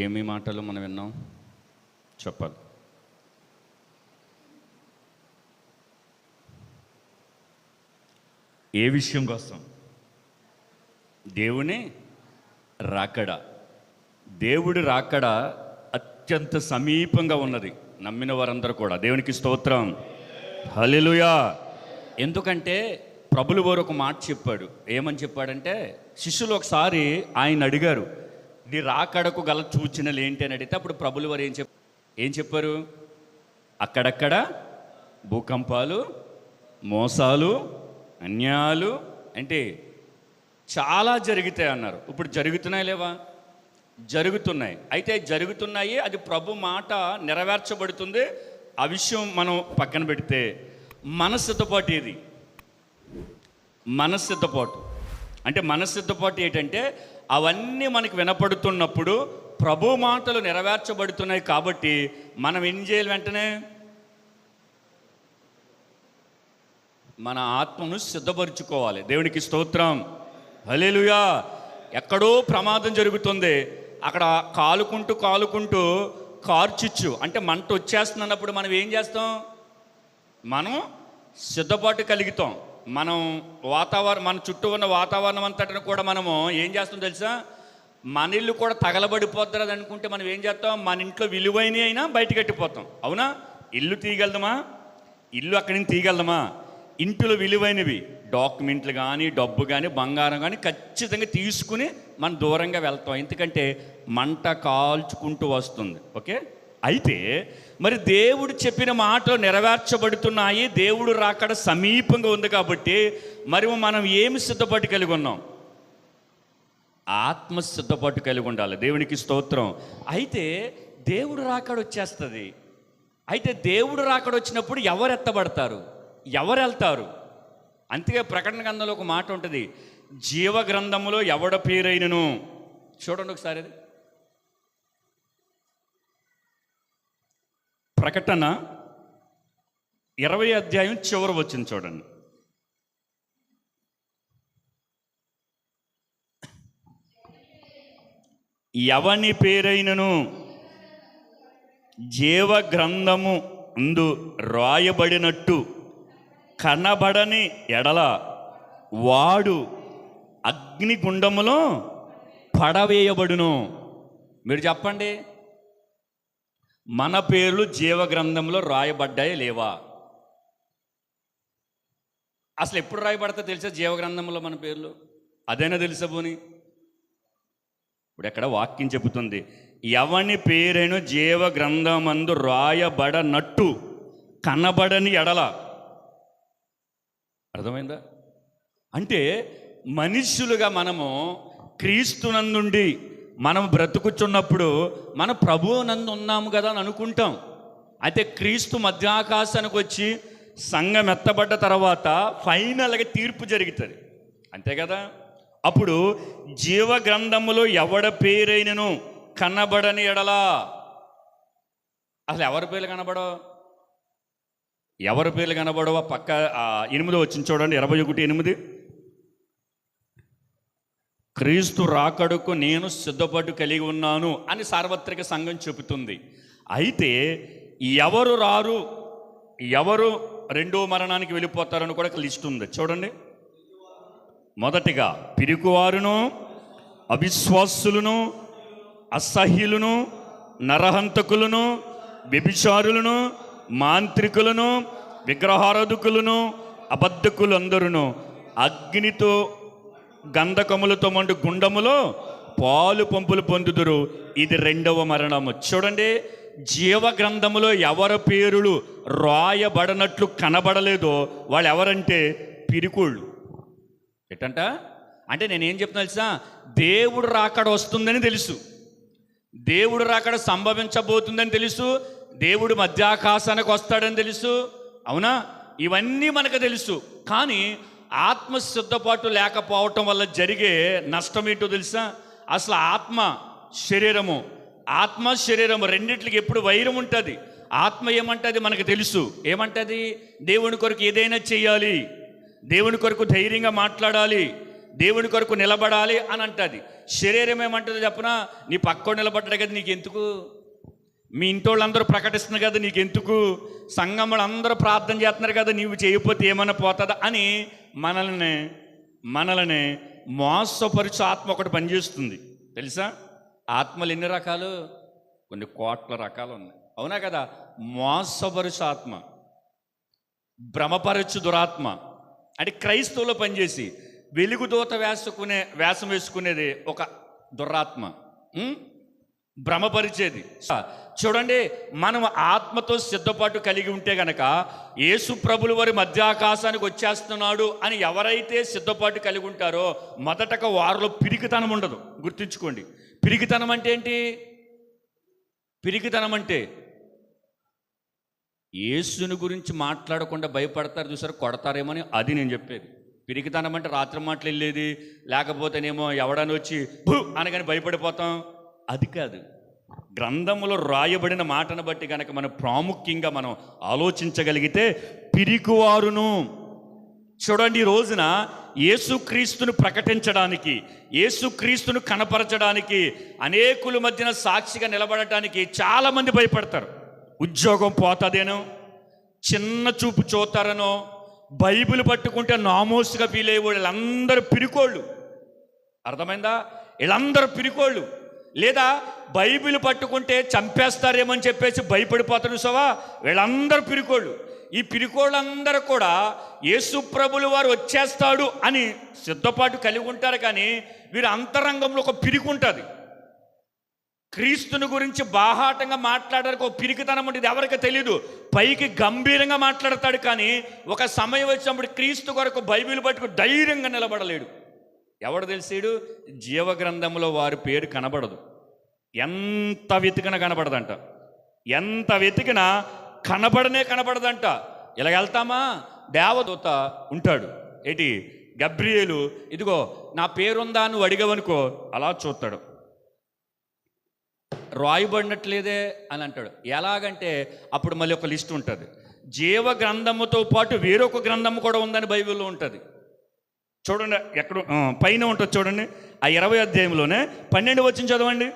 ఏమి మాటలు మనం విన్నాం చెప్పాలి. ఏ విషయం కోసం? దేవుని రాకడ. దేవుడి రాకడ అత్యంత సమీపంగా ఉన్నది. నమ్మిన వారందరూ కూడా దేవునికి స్తోత్రం, హల్లెలూయా. ఎందుకంటే ప్రభుల వారు ఒక మాట చెప్పాడు. ఏమని చెప్పాడంటే, శిష్యులు ఒకసారి ఆయన అడిగారు, నీ రాకడకు గల సూచనలు ఏంటి అని అడిగితే అప్పుడు ప్రభుల వారు ఏం చెప్పారు? అక్కడక్కడ భూకంపాలు, మోసాలు, అన్యాయాలు అంటే చాలా జరుగుతాయి అన్నారు. ఇప్పుడు జరుగుతున్నాయి లేవా? జరుగుతున్నాయి. అయితే జరుగుతున్నాయి, అది ప్రభు మాట నెరవేర్చబడుతుంది. ఆ విషయం మనం పక్కన పెడితే మన సిద్ధపాటు ఏది? మన సిద్ధపాటు అంటే మన సిద్ధపాటు ఏంటంటే అవన్నీ మనకు వినపడుతున్నప్పుడు ప్రభు మాటలు నెరవేర్చబడుతున్నాయి కాబట్టి మనం ఏం చేయాలి? వెంటనే మన ఆత్మను సిద్ధపరుచుకోవాలి. దేవునికి స్తోత్రం, హల్లెలూయా. ఎక్కడో ప్రమాదం జరుగుతుంది, అక్కడ కాలుకుంటూ కార్చిచ్చు అంటే మంట వచ్చేస్తున్నప్పుడు మనం ఏం చేస్తాం? మనం సిద్ధపాటు కలుగుతాం. మనం మన చుట్టూ ఉన్న వాతావరణం అంతటిని కూడా మనము ఏం చేస్తాం తెలుసా? మన ఇల్లు కూడా తగలబడిపోతుంది అనుకుంటే మనం ఏం చేస్తాం? మన ఇంట్లో విలువైనవి అయినా బయటకు కట్టిపోతాం. అవునా? ఇల్లు తీయగలదమా? ఇల్లు అక్కడి నుంచి తీయగలదమా? ఇంట్లో విలువైనవి డాక్యుమెంట్లు కానీ, డబ్బు కానీ, బంగారం కానీ ఖచ్చితంగా తీసుకుని మనం దూరంగా వెళ్తాం. ఎందుకంటే మంట కాల్చుకుంటూ వస్తుంది. ఓకే. అయితే మరి దేవుడు చెప్పిన మాటలు నెరవేర్చబడుతున్నాయి, దేవుడు రాకడ సమీపంగా ఉంది కాబట్టి మరి మనం ఏమి సిద్ధపాటు కలిగి ఉన్నాం? ఆత్మ సిద్ధపాటు కలిగి ఉండాలి. దేవునికి స్తోత్రం. అయితే దేవుడు రాకడ వచ్చేస్తుంది. అయితే దేవుడు రాకడ వచ్చినప్పుడు ఎవరు ఎత్తబడతారు, ఎవరు వెళ్తారు? అంతే ప్రకటన గ్రంథంలో ఒక మాట ఉంటుంది, జీవ గ్రంథంలో ఎవడ పేరైనను. చూడండి ఒకసారి, అది ప్రకటన 20 అధ్యాయం చివరి వచ్చింది చూడండి. ఎవని పేరైనను జీవ గ్రంథము అందు రాయబడినట్టు కనబడని ఎడల వాడు అగ్నిగుండములో పడవేయబడును. మీరు చెప్పండి, మన పేర్లు జీవగ్రంథంలో రాయబడ్డాయి లేవా? అసలు ఎప్పుడు రాయబడతా తెలుసా జీవగ్రంథంలో మన పేర్లు? అదైనా తెలుసా పోని? ఇప్పుడు ఎక్కడ వాక్యం చెబుతుంది, ఎవని పేరేను జీవగ్రంథమందు రాయబడనట్టు కనబడని ఎడల. అర్థమైందా? అంటే మనుష్యులుగా మనము క్రీస్తునందుండి మనం బ్రతుకుచున్నప్పుడు మన ప్రభువు నందు ఉన్నాము కదా అని అనుకుంటాం. అయితే క్రీస్తు మధ్యాకాశానికి వచ్చి సంఘం ఎత్తబడ్డ తర్వాత ఫైనల్గా తీర్పు జరుగుతుంది, అంతే కదా? అప్పుడు జీవ గ్రంథములో ఎవడ పేరైనను కనబడని ఎడలా. అసలు ఎవరి పేర్లు కనబడవు? ఎవరి పేర్లు కనబడవా? పక్క 8 వచ్చింది చూడండి, 21:8. క్రీస్తు రాకడకు నేను సిద్ధపాటు కలిగి ఉన్నాను అని సార్వత్రిక సంఘం చెబుతుంది. అయితే ఎవరు రారు, ఎవరు రెండో మరణానికి వెళ్ళిపోతారని కూడా లిస్ట్ ఉంది చూడండి. మొదటిగా పిరికివారును, అవిశ్వాసులను, అసహ్యులను, నరహంతకులను, వ్యభిచారులను, మాంత్రికులను, విగ్రహారాధకులను, అబద్ధకులందరూ అగ్నితో గంధకములతో మండు గుండములో పాలు పంపులు పొందుదురు. ఇది రెండవ మరణము. చూడండి, జీవ గ్రంథములో ఎవరి పేరులు రాయబడనట్లు కనబడలేదో వాళ్ళు ఎవరంటే పిరికోళ్ళు. ఎట్టంట అంటే నేనేం చెప్తున్నా తెలుసా? దేవుడు రాకడ వస్తుందని తెలుసు, దేవుడు రాకడ సంభవించబోతుందని తెలుసు, దేవుడు మధ్యాకాశానికి వస్తాడని తెలుసు. అవునా? ఇవన్నీ మనకు తెలుసు. కానీ ఆత్మ సిద్ధపాటు లేకపోవటం వల్ల జరిగే నష్టం ఏంటో తెలుసా? అసలు ఆత్మ శరీరము రెండిట్లకి ఎప్పుడు వైరం ఉంటుంది. ఆత్మ ఏమంటుంది మనకు తెలుసు, ఏమంటుంది? దేవుని కొరకు ఏదైనా చేయాలి, దేవుని కొరకు ధైర్యంగా మాట్లాడాలి, దేవుని కొరకు నిలబడాలి అని అంటుంది. శరీరం ఏమంటుంది చెప్పనా, నీ పక్కన నిలబడ్డాడు కదా నీకెందుకు, మీ ఇంటి వాళ్ళందరూ ప్రకటిస్తున్నారు కదా నీకెందుకు, సంఘంలో అందరూ ప్రార్థన చేస్తున్నారు కదా నీవు చేయకపోతే ఏమైనా పోతుందా అని మనల్ని మోసపరుచు ఆత్మ ఒకటి పనిచేస్తుంది తెలుసా. ఆత్మలు ఎన్ని రకాలు, కొన్ని కోట్ల రకాలు ఉన్నాయి, అవునా కదా. మోసపరుచు ఆత్మ, భ్రమపరచు దురాత్మ, అంటే క్రైస్తవులో పనిచేసి వెలుగుదూత వేషం వేసుకునేది ఒక దురాత్మ, భ్రమపరిచేది. చూడండి, మనం ఆత్మతో సిద్ధపాటు కలిగి ఉంటే గనక యేసు ప్రభుల వారి మధ్యాకాశానికి వచ్చేస్తున్నాడు అని ఎవరైతే సిద్ధపాటు కలిగి ఉంటారో మొదటగా వారిలో పిరికితనం ఉండదు. గుర్తుంచుకోండి, పిరికితనం అంటే ఏంటి? పిరికితనం అంటే యేసుని గురించి మాట్లాడకుండా భయపడతారు చూసారు, కొడతారేమని, అది నేను చెప్పేది. పిరికితనం అంటే రాత్రి మాటలు వెళ్ళేది, లేకపోతేనేమో ఎవడని వచ్చి భూ అనగానే భయపడిపోతాం, అది కాదు. గ్రంథములో రాయబడిన మాటను బట్టి కనుక మనం ప్రాముఖ్యంగా మనం ఆలోచించగలిగితే పిరికివారును. చూడండి, ఈ రోజున యేసుక్రీస్తును ప్రకటించడానికి, యేసుక్రీస్తును కనపరచడానికి, అనేకుల మధ్యన సాక్షిగా నిలబడటానికి చాలామంది భయపడతారు. ఉద్యోగం పోతుందేనో, చిన్న చూపు చూస్తారనో, బైబిల్ పట్టుకుంటే నామోసుగా ఫీల్ అయ్యే వీళ్ళందరూ పిరికోళ్ళు. అర్థమైందా? వీళ్ళందరూ పిరికోళ్ళు. లేదా బైబిల్ పట్టుకుంటే చంపేస్తారేమని చెప్పేసి భయపడిపోతారు సవా, వీళ్ళందరూ పిరికోళ్ళు. ఈ పిరికోళ్ళందరూ కూడా యేసు ప్రభులు వారు వచ్చేస్తాడు అని సిద్ధపాటు కలిగి ఉంటారు, కానీ వీరి అంతరంగంలో ఒక పిరికి ఉంటుంది. క్రీస్తుని గురించి బాహాటంగా మాట్లాడడానికి ఒక పిరికితనం ఉంటుంది, ఎవరికి తెలియదు. పైకి గంభీరంగా మాట్లాడతాడు, కానీ ఒక సమయం వచ్చినప్పుడు క్రీస్తు కొరకు బైబిల్ పట్టుకు ధైర్యంగా నిలబడలేడు. ఎవడు తెలిసాడు? జీవగ్రంథంలో వారి పేరు కనబడదు. ఎంత వెతికినా కనబడదంట, ఎంత వెతికినా కనబడదంట. ఇలా వెళ్తామా, దేవదూత ఉంటాడు, ఏంటి గబ్రియేలు, ఇదిగో నా పేరుందా నువ్వు అడిగావనుకో, అలా చూస్తాడు, రాయబడినట్లేదే అని అంటాడు. ఎలాగంటే అప్పుడు మళ్ళీ ఒక లిస్ట్ ఉంటుంది, జీవ గ్రంథముతో పాటు వేరొక గ్రంథము కూడా ఉందని బైబిల్లో ఉంటుంది. చూడండి, ఎక్కడ పైన ఉంటుంది చూడండి, ఆ 20వ అధ్యాయంలోనే 12వ వచనం చదవండి.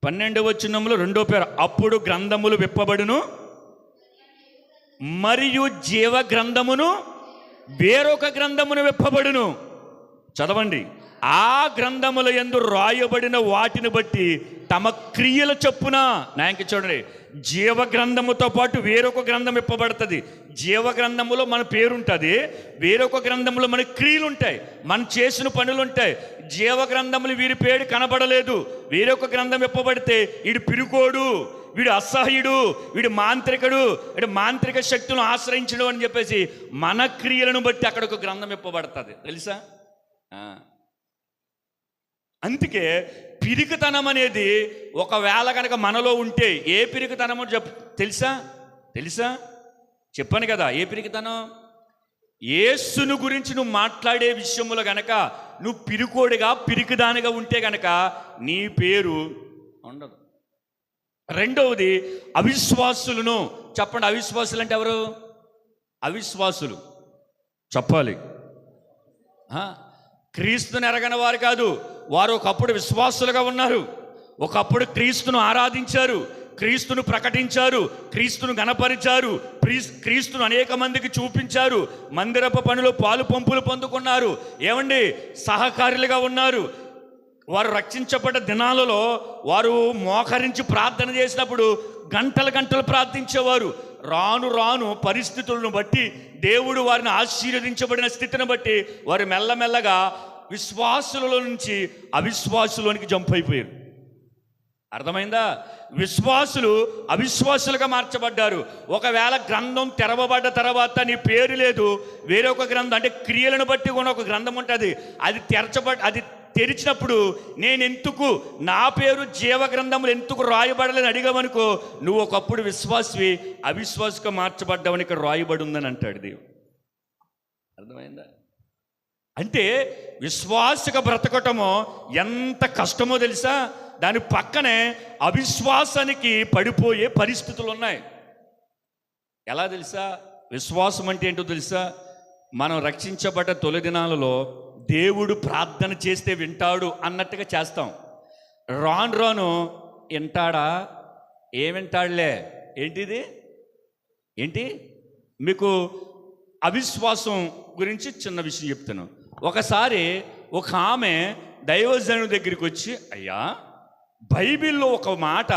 12వ వచనంలో 2వ పేరు, అప్పుడు గ్రంథములు విప్పబడును మరియు జీవ గ్రంథమును వేరొక గ్రంథమును విప్పబడును. చదవండి, ఆ గ్రంథముల యందు రాయబడిన వాటిని బట్టి తమ క్రియల చొప్పున. నాయకి చూడండి, జీవ గ్రంథముతో పాటు వేరొక గ్రంథం ఇప్పబడుతుంది. జీవ గ్రంథములో మన పేరు ఉంటుంది, వేరొక గ్రంథంలో మన క్రియలు ఉంటాయి, మనం చేసిన పనులు ఉంటాయి. జీవ గ్రంథములు వీరి పేరు కనబడలేదు, వేరొక గ్రంథం ఇప్పబడితే వీడు పిరుకోడు, వీడు అసహ్యుడు, వీడు మాంత్రికుడు, వీడు మాంత్రిక శక్తులను ఆశ్రయించడు అని చెప్పేసి మన క్రియలను బట్టి అక్కడ ఒక గ్రంథం ఇప్పబడుతుంది. తెలుసా? అందుకే పిరికితనం అనేది ఒకవేళ కనుక మనలో ఉంటే, ఏ పిరికితనమో తెలుసా? చెప్పాను కదా, ఏ పిరికితనం? యేసును గురించి నువ్వు మాట్లాడే విషయంలో గనక నువ్వు పిరికోడిగా పిరికిదానిగా ఉంటే గనక నీ పేరు ఉండదు. రెండవది అవిశ్వాసులను. చెప్పండి, అవిశ్వాసులు అంటే ఎవరు? అవిశ్వాసులు చెప్పాలి, క్రీస్తుని ఎరగని వారు కాదు. వారు ఒకప్పుడు విశ్వాసులుగా ఉన్నారు, ఒకప్పుడు క్రీస్తును ఆరాధించారు, క్రీస్తును ప్రకటించారు, క్రీస్తును గణపరిచారు, క్రీస్తును అనేక మందికి చూపించారు, మందిరపు పనిలో పాలు పంపులు పొందుకున్నారు, ఏమండి సహకారులుగా ఉన్నారు. వారు రక్షించబడ్డ దినాలలో వారు మోకరించి ప్రార్థన చేసినప్పుడు గంటలు ప్రార్థించేవారు. రాను రాను పరిస్థితులను బట్టి దేవుడు వారిని ఆశీర్వదించబడిన స్థితిని బట్టి వారు మెల్లమెల్లగా విశ్వాసులలో నుంచి అవిశ్వాసులోనికి జంప్ అయిపోయారు. అర్థమైందా? విశ్వాసులు అవిశ్వాసులుగా మార్చబడ్డారు. ఒకవేళ గ్రంథం తెరవబడ్డ తర్వాత నీ పేరు లేదు, వేరొక గ్రంథం అంటే క్రియలను బట్టి కూడా ఒక గ్రంథం ఉంటుంది, అది తెరిచినప్పుడు నేనెందుకు నా పేరు జీవ గ్రంథములు ఎందుకు రాయబడలేని అడిగామనుకో, నువ్వు ఒకప్పుడు విశ్వాసివి అవిశ్వాసగా మార్చబడ్డావని ఇక్కడ రాయబడి ఉందని అంటాడు దేవుడు. అర్థమైందా? అంటే విశ్వాసగా బ్రతకటమో ఎంత కష్టమో తెలుసా? దాని పక్కనే అవిశ్వాసానికి పడిపోయే పరిస్థితులు ఉన్నాయి. ఎలా తెలుసా? విశ్వాసం అంటే ఏంటో తెలుసా? మనం రక్షించబడ్డ తొలి దినాలలో దేవుడు ప్రార్థన చేస్తే వింటాడు అన్నట్టుగా చేస్తాం. రాను రాను వింటాడా, ఏం వింటాడులే, ఏంటిది ఏంటి. మీకు అవిశ్వాసం గురించి చిన్న విషయం చెప్తాను. ఒకసారి ఒక ఆమె దైవజనుడి దగ్గరికి వచ్చి, అయ్యా బైబిల్లో ఒక మాట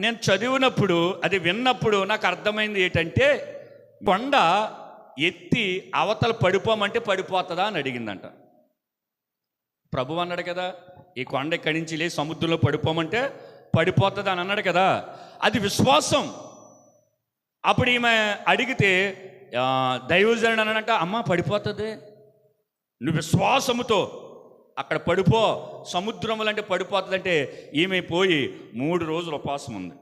నేను చదివినప్పుడు, అది విన్నప్పుడు నాకు అర్థమైంది ఏంటంటే, కొండ ఎత్తి అవతల పడిపోమంటే పడిపోతుందా అని అడిగిందంట. ప్రభు అన్నాడు కదా, ఈ కొండ ఇక్కడి నుంచి లే సముద్రంలో పడిపోమంటే పడిపోతుందా అని అన్నాడు కదా, అది విశ్వాసం. అప్పుడు ఈమె అడిగితే దైవజనుడు అన్నాడంట, అమ్మ పడిపోతుంది, నువ్వు విశ్వాసముతో అక్కడ పడిపో, సముద్రములు అంటే పడిపోతుంది అంటే, ఈమె పోయి 3 రోజులు ఉపవాసం ఉంది.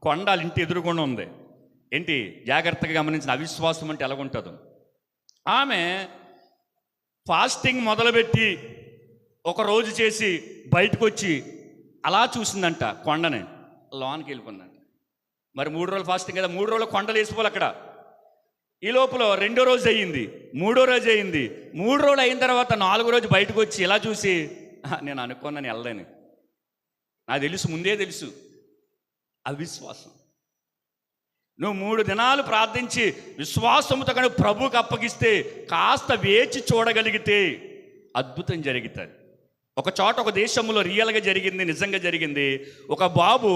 కొండలు ఇంటి ఎదురుగుండా ఉంది. ఏంటి జాగ్రత్తగా గమనించిన అవిశ్వాసం అంటే ఎలాగుంటుందో. ఆమె ఫాస్టింగ్ మొదలుపెట్టి ఒక రోజు చేసి బయటకు వచ్చి అలా చూసిందంట, కొండని లోనికి వెళ్ళిపోయిందంట. మరి 3 రోజులు ఫాస్టింగ్ కదా, 3 రోజులు కొండలు వేసిపోవాలి అక్కడ. ఈ లోపల 2వ రోజు అయ్యింది, 3వ రోజు అయ్యింది. 3 రోజులు అయిన తర్వాత 4వ రోజు బయటకు వచ్చి ఇలా చూసి, నేను అనుకున్నాను వెళ్ళలేని, నాకు తెలుసు, ముందే తెలుసు. అవిశ్వాసం. నువ్వు 3 దినాలు ప్రార్థించి విశ్వాసంతో కనుక ప్రభువుకి అప్పగిస్తే, కాస్త వేచి చూడగలిగితే అద్భుతం జరుగుతుంది. ఒక చోట ఒక దేశంలో రియల్గా జరిగింది, నిజంగా జరిగింది. ఒక బాబు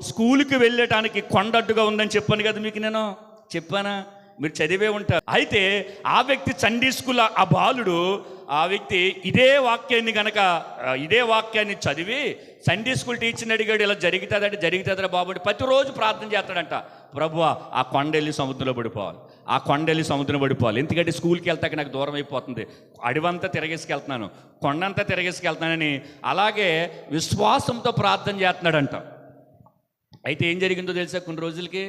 స్కూల్కి వెళ్ళటానికి కొండడ్డుగా ఉందని చెప్పాను కదా మీకు, నేను చెప్పానా, మీరు చదివే ఉంటారు. అయితే ఆ వ్యక్తి సండే స్కూల్, ఆ బాలుడు, ఆ వ్యక్తి ఇదే వాక్యాన్ని చదివి సండే స్కూల్ టీచర్ని అడిగాడు, ఇలా జరుగుతుందంటే జరుగుతుందా బాబు. ప్రతిరోజు ప్రార్థన చేస్తాడంట, ప్రభువా ఆ కొండెళ్ళి సముద్రంలో పడిపోవాలి, ఆ కొండెళ్ళి సముద్రంలో పడిపోవాలి. ఎందుకంటే స్కూల్కి వెళ్తాక నాకు దూరం అయిపోతుంది, అడవంతా తిరగేసుకెళ్తున్నాను, కొండంతా తిరగేసుకెళ్తున్నానని అలాగే విశ్వాసంతో ప్రార్థన చేస్తున్నాడంట. అయితే ఏం జరిగిందో తెలుసా, కొన్ని రోజులకి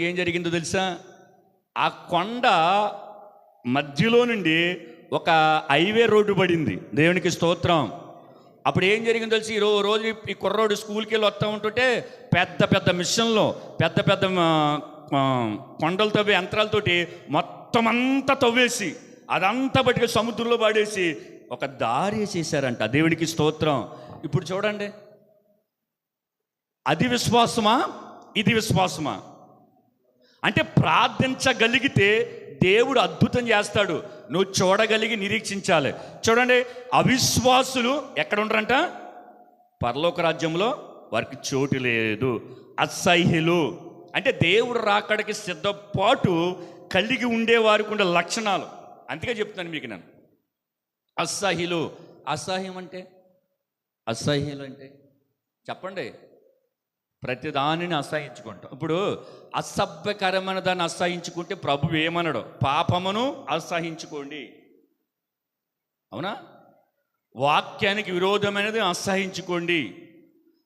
ఏం జరిగిందో తెలుసా, ఆ కొండ మధ్యలో నుండి ఒక హైవే రోడ్డు పడింది. దేవునికి స్తోత్రం. అప్పుడు ఏం జరిగిందో తెలిసి, రోజు ఈ కుర్రోడు స్కూల్కి వెళ్ళి వస్తూ ఉంటుంటే పెద్ద పెద్ద మిషన్లో పెద్ద పెద్ద కొండలు తవ్వే యంత్రాలతోటి మొత్తం అంతా తవ్వేసి అదంతా బట్టి సముద్రంలో పడేసి ఒక దారి చేశారంట. దేవునికి స్తోత్రం. ఇప్పుడు చూడండి, అది విశ్వాసమా, ఇది విశ్వాసమా? అంటే ప్రార్థించగలిగితే దేవుడు అద్భుతం చేస్తాడు. నువ్వు చూడగలిగి నిరీక్షించాలి. చూడండి, అవిశ్వాసులు ఎక్కడ ఉండరంట, పరలోక రాజ్యంలో వారికి చోటు లేదు. అసహ్యులు అంటే దేవుడు రాకడికి సిద్ధపాటు కలిగి ఉండేవారికి ఉండే లక్షణాలు. అందుకే చెప్తాను మీకు నేను. అసహ్యులు, అసహ్యం అంటే, అసహ్యులు అంటే చెప్పండి, ప్రతిదానిని అసహించుకుంటాం. ఇప్పుడు అసభ్యకరమైన దాన్ని అసహించుకుంటే ప్రభు ఏమన్నాడు, పాపమును అసహించుకోండి. అవునా? వాక్యానికి విరోధమైనది అసహించుకోండి.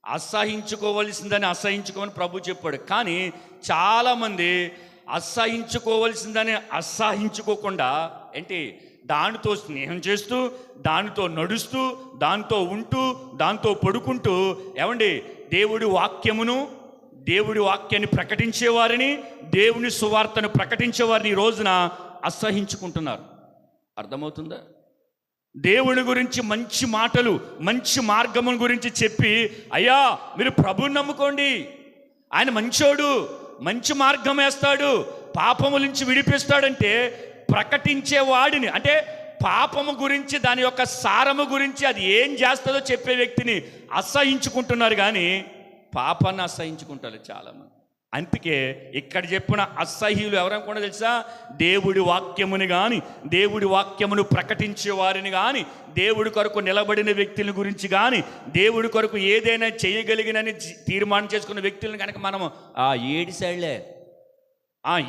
అసహించుకోవలసిందని అసహించుకోమని ప్రభు చెప్పాడు. కానీ చాలామంది అసహించుకోవలసిందని అసహించుకోకుండా ఏంటి, దానితో స్నేహం చేస్తూ, దానితో నడుస్తూ, దాంతో ఉంటూ, దాంతో పడుకుంటూ, ఏమండి దేవుడి వాక్యాన్ని ప్రకటించేవారిని, దేవుని సువార్తను ప్రకటించేవారిని ఈ రోజున అసహించుకుంటున్నారు. అర్థమవుతుందా? దేవుని గురించి మంచి మాటలు, మంచి మార్గము గురించి చెప్పి, అయ్యా మీరు ప్రభువుని నమ్ముకోండి, ఆయన మంచోడు, మంచి మార్గం వేస్తాడు, పాపము నుంచి విడిపిస్తాడంటే ప్రకటించేవాడిని, అంటే పాపము గురించి, దాని యొక్క సారము గురించి, అది ఏం చేస్తుందో చెప్పే వ్యక్తిని అసహించుకుంటున్నారు. కానీ పాపాన్ని అసహించుకుంటారు చాలామంది. అందుకే ఇక్కడ చెప్పిన అసహ్యులు ఎవరనుకున్నా తెలుసా, దేవుడి వాక్యముని కానీ, దేవుడి వాక్యమును ప్రకటించే వారిని కానీ, దేవుడి కొరకు నిలబడిన వ్యక్తుల గురించి కానీ, దేవుడి కొరకు ఏదైనా చేయగలిగినని తీర్మానం చేసుకున్న వ్యక్తులను కనుక మనము ఏడిసాళ్లే,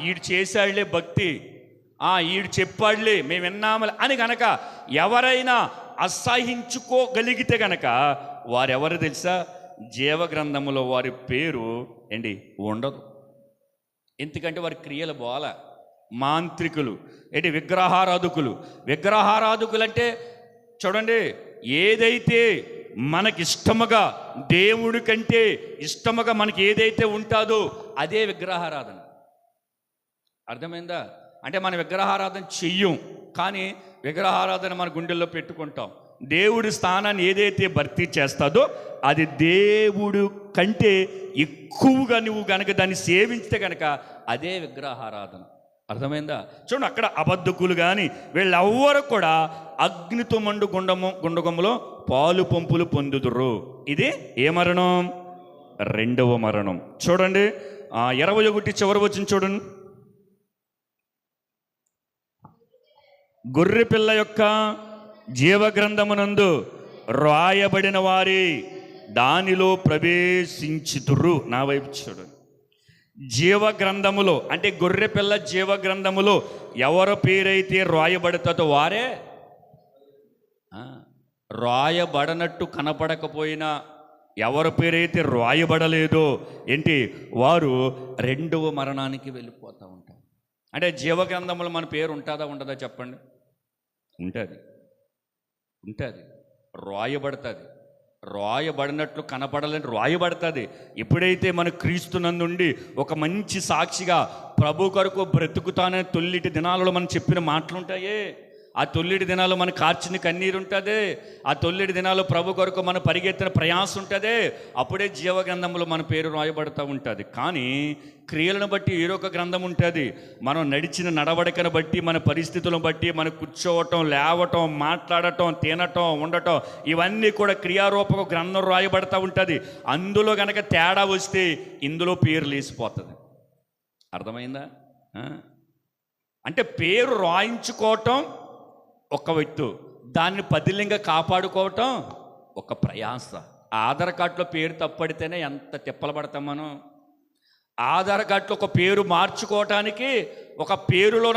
ఈడు చేశాళ్లే భక్తి, ఈడు చెప్పాడులే మేము విన్నామలే అని గనక ఎవరైనా అసహించుకోగలిగితే గనక వారెవరు తెలుసా, జీవగ్రంథములో వారి పేరు ఉండదు. ఎందుకంటే వారి క్రియలు బోల. మాంత్రికులు, విగ్రహారాధకులు అంటే చూడండి, ఏదైతే మనకిష్టముగా, దేవుడి కంటే ఇష్టముగా మనకి ఏదైతే ఉంటుందో అదే విగ్రహారాధన. అర్థమైందా? అంటే మన విగ్రహారాధన చెయ్యం, కానీ విగ్రహారాధన మన గుండెల్లో పెట్టుకుంటాం. దేవుడి స్థానాన్ని ఏదైతే భర్తీ చేస్తాదో అది దేవుడు కంటే ఎక్కువగా నువ్వు కనుక దాన్ని సేవించితే కనుక అదే విగ్రహారాధన. అర్థమైందా? చూడండి, అక్కడ అబద్ధకులు కానీ వీళ్ళెవ్వరు కూడా అగ్నితో మండు గుండగములో పాలు పంపులు పొందుదురు. ఇది ఏ మరణం? రెండవ మరణం. చూడండి 21 చివరి వచనం చూడండి. గొర్రె పిల్ల యొక్క జీవగ్రంథమునందు రాయబడిన వారి దానిలో ప్రవేశించుదురు. నా వైపు చూడండి. జీవగ్రంథములో అంటే గొర్రె పిల్ల జీవగ్రంథములో ఎవరి పేరైతే రాయబడుతుందో వారే, రాయబడనట్టు కనపడకపోయినా ఎవరి పేరైతే రాయబడలేదో ఏంటి వారు రెండవ మరణానికి వెళ్ళిపోతూ ఉంటారు. అంటే జీవగ్రంథంలో మన పేరు ఉంటుందా ఉండదా చెప్పండి? ఉంటుంది, రాయబడుతుంది. రాయబడినట్లు కనపడాలని రాయబడుతుంది. ఎప్పుడైతే మన క్రీస్తునందుండి ఒక మంచి సాక్షిగా ప్రభు కొరకు బ్రతుకుతానని తొల్లిటి దినాలలో మనం చెప్పిన మాటలుంటాయే, ఆ తొల్లిటి దినాలు మన కార్చిన కన్నీరు ఉంటుంది, ఆ తొల్లిటి దినాలు ప్రభు కొరకు మన పరిగెత్తిన ప్రయాసం ఉంటుంది. అప్పుడే జీవగ్రంథంలో మన పేరు రాయబడుతూ ఉంటుంది. కానీ క్రియలను బట్టి ఏరొక గ్రంథం ఉంటుంది. మనం నడిచిన నడవడికను బట్టి, మన పరిస్థితులను బట్టి, మన కూర్చోవటం, లేవటం, మాట్లాడటం, తినటం, ఉండటం, ఇవన్నీ కూడా క్రియారూపక గ్రంథం రాయబడుతూ ఉంటుంది. అందులో కనుక తేడా వస్తే ఇందులో పేరు లేసిపోతుంది. అర్థమైందా? అంటే పేరు రాయించుకోవటం ఒక వ్యక్తి, దాన్ని పదిలంగా కాపాడుకోవటం ఒక ప్రయాస. ఆధార్ కార్డులో పేరు తప్పడితేనే ఎంత తిప్పలు పడతాం మనం. ఆధార్ కార్డులో ఒక పేరు మార్చుకోవటానికి, ఒక పేరులో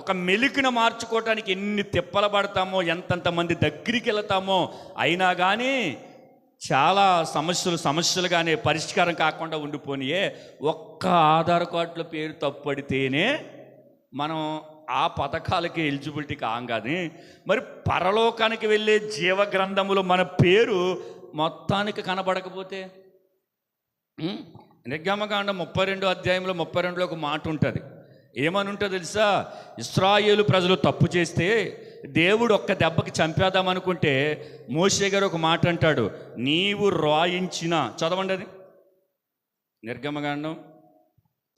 ఒక మెలికను మార్చుకోవటానికి ఎన్ని తిప్పలు పడతామో, ఎంతమంది దగ్గరికి వెళతామో. అయినా కానీ చాలా సమస్యలుగానే పరిష్కారం కాకుండా ఉండిపోయినాయే. ఒక్క ఆధార్ కార్డులో పేరు తప్పడితేనే మనం ఆ పథకాలకి ఎలిజిబిలిటీ కాం. కానీ మరి పరలోకానికి వెళ్ళే జీవగ్రంథములో మన పేరు మొత్తానికి కనబడకపోతే, నిర్గమకాండం 32 అధ్యాయంలో 32లో ఒక మాట ఉంటుంది. ఏమని ఉంటుందో తెలుసా? ఇశ్రాయేలు ప్రజలు తప్పు చేస్తే దేవుడు ఒక్క దెబ్బకి చంపేద్దామనుకుంటే మోషే గారు ఒక మాట అంటాడు, నీవు రాయించిన, చదవండి అది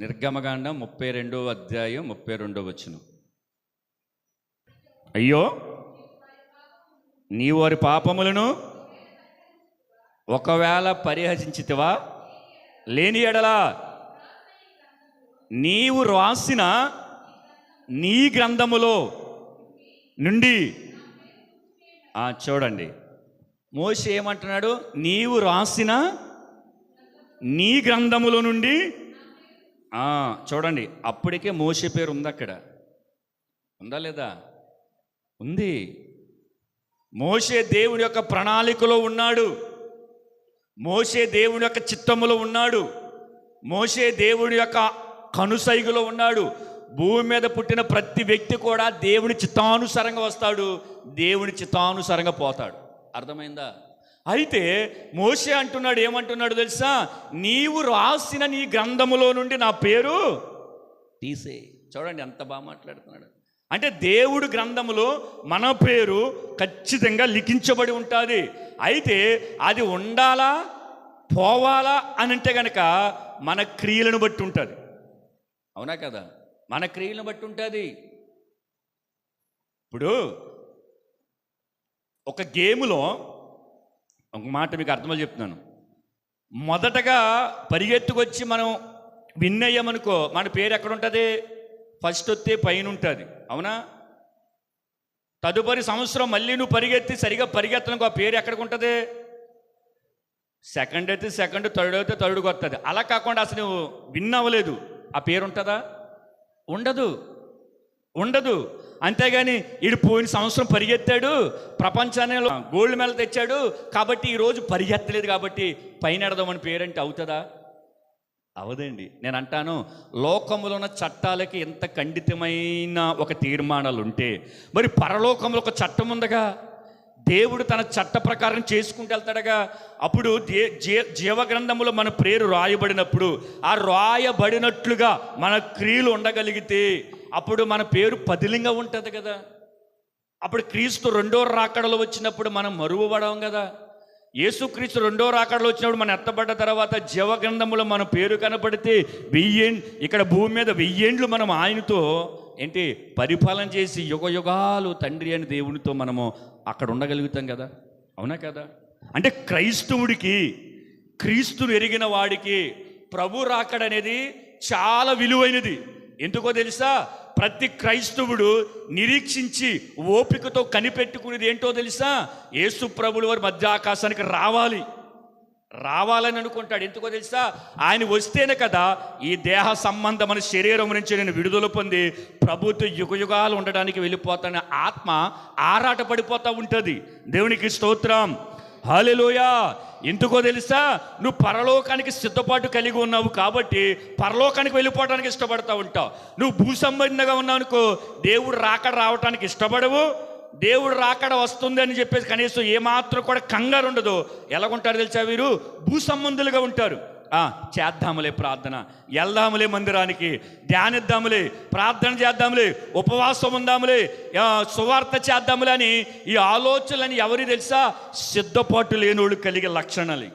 నిర్గమకాండం 32 అధ్యాయం 32 వచనం. అయ్యో, నీవు వారి పాపములను ఒకవేళ పరిహసించితివా, లేని ఎడలా నీవు రాసిన నీ గ్రంథములో నుండి. చూడండి, మోషే ఏమంటున్నాడు? నీవు రాసిన నీ గ్రంథములో నుండి. చూడండి, అప్పటికే మోషే పేరు ఉంది అక్కడ. ఉందా లేదా? ఉంది. మోషే దేవుని యొక్క ప్రణాళికలో ఉన్నాడు. మోషే దేవుని యొక్క చిత్తములో ఉన్నాడు. మోషే దేవుని యొక్క కనుసైగులో ఉన్నాడు. భూమి మీద పుట్టిన ప్రతి వ్యక్తి కూడా దేవుని చిత్తానుసారంగా వస్తాడు, దేవుని చిత్తానుసారంగా పోతాడు. అర్థమైందా? అయితే మోషే అంటున్నాడు, ఏమంటున్నాడు తెలుసా? నీవు రాసిన నీ గ్రంథములో నుండి నా పేరు తీసే. చూడండి ఎంత బాగా మాట్లాడుతున్నాడు. అంటే దేవుడు గ్రంథములో మన పేరు ఖచ్చితంగా లిఖించబడి ఉంటుంది. అయితే అది ఉండాలా పోవాలా అని అంటే కనుక మన క్రియలను బట్టి ఉంటుంది. అవునా కదా? మన క్రియలను బట్టి ఉంటుంది. ఇప్పుడు ఒక గేములో ఒక మాట మీకు అర్థమని చెప్తున్నాను. మొదటగా పరిగెత్తుకొచ్చి మనం విన్ అయ్యామనుకో, మన పేరు ఎక్కడ ఉంటుంది? ఫస్ట్ వస్తే పైన ఉంటుంది. అవునా? తదుపరి సంవత్సరం మళ్ళీ నువ్వు పరిగెత్తి సరిగా పరిగెత్తడానికి ఆ పేరు ఎక్కడికి ఉంటుంది? సెకండ్ అయితే సెకండ్, థర్డ్ అయితే థర్డ్కి వస్తుంది. అలా కాకుండా అసలు నువ్వు విన్ అవ్వలేదు, ఆ పేరు ఉంటుందా? ఉండదు. అంతేగాని ఈడు పోయిన సంవత్సరం పరిగెత్తాడు, ప్రపంచాన్ని గోల్డ్ మెడల్ తెచ్చాడు కాబట్టి ఈరోజు పరిగెత్తలేదు కాబట్టి పైన ఎడదామని పేరంటే అవుతుందా? అవదండి. నేను అంటాను, లోకంలో ఉన్న చట్టాలకి ఎంత ఖండితమైన ఒక తీర్మానాలు ఉంటే మరి పరలోకంలో ఒక చట్టం ఉందగా, దేవుడు తన చట్ట ప్రకారం చేసుకుంటూ వెళ్తాడుగా. అప్పుడు జీవగ్రంథములో మన పేరు రాయబడినప్పుడు ఆ రాయబడినట్లుగా మన క్రియలు ఉండగలిగితే అప్పుడు మన పేరు పదిలంగా ఉంటుంది కదా. అప్పుడు క్రీస్తు రెండో రాకడలో వచ్చినప్పుడు మనం మరువబడం కదా. యేసుక్రీస్తు రెండో రాకడలో వచ్చినప్పుడు మనం ఎత్తబడ్డ తర్వాత జీవగ్రంథములో మన పేరు కనపడితే ఇక్కడ భూమి మీద 1000 ఏండ్లు మనం ఆయనతో ఏంటి పరిపాలన చేసి యుగ యుగాలు తండ్రి అని దేవునితో మనము అక్కడ ఉండగలుగుతాం కదా. అవునా కదా? అంటే క్రైస్తవుడికి, క్రీస్తును ఎరిగిన వాడికి ప్రభు రాకడ అనేది చాలా విలువైనది. ఎందుకో తెలుసా? ప్రతి క్రైస్తవుడు నిరీక్షించి ఓపికతో కనిపెట్టుకునేది ఏంటో తెలుసా? యేసు ప్రభుల వారు మధ్య ఆకాశానికి రావాలని అనుకుంటాడు. ఎందుకో తెలుసా? ఆయన వస్తేనే కదా ఈ దేహ సంబంధమైన శరీరం నుంచి నేను విడుదల పొంది ప్రభుత్వ యుగయుగాలు ఉండడానికి వెళ్ళిపోతాను. ఆత్మ ఆరాట పడిపోతూ ఉంటుంది. దేవునికి స్తోత్రం, హల్లెలూయా. ఎందుకో తెలుసా? నువ్వు పరలోకానికి సిద్ధపాటు కలిగి ఉన్నావు కాబట్టి పరలోకానికి వెళ్ళిపోవడానికి ఇష్టపడతా ఉంటావు. నువ్వు భూ సంబంధంగా ఉన్నావు అనుకో, దేవుడు రాకడ రావటానికి ఇష్టపడవు. దేవుడు రాకడ వస్తుంది అని చెప్పేసి కనీసం ఏమాత్రం కూడా కంగారు ఉండదు. ఎలాగుంటారు తెలుసా? వీరు భూ సంబంధులుగా ఉంటారు. చేద్దాములే ప్రార్థన, వెళ్దాములే మందిరానికి, ధ్యానిద్దాములే, ప్రార్థన చేద్దాములే, ఉపవాసం ఉందాములే, సువార్త చేద్దాములే అని ఈ ఆలోచనలని ఎవరి తెలుసా? సిద్ధపాటు లేనోళ్ళు కలిగే లక్షణాలు.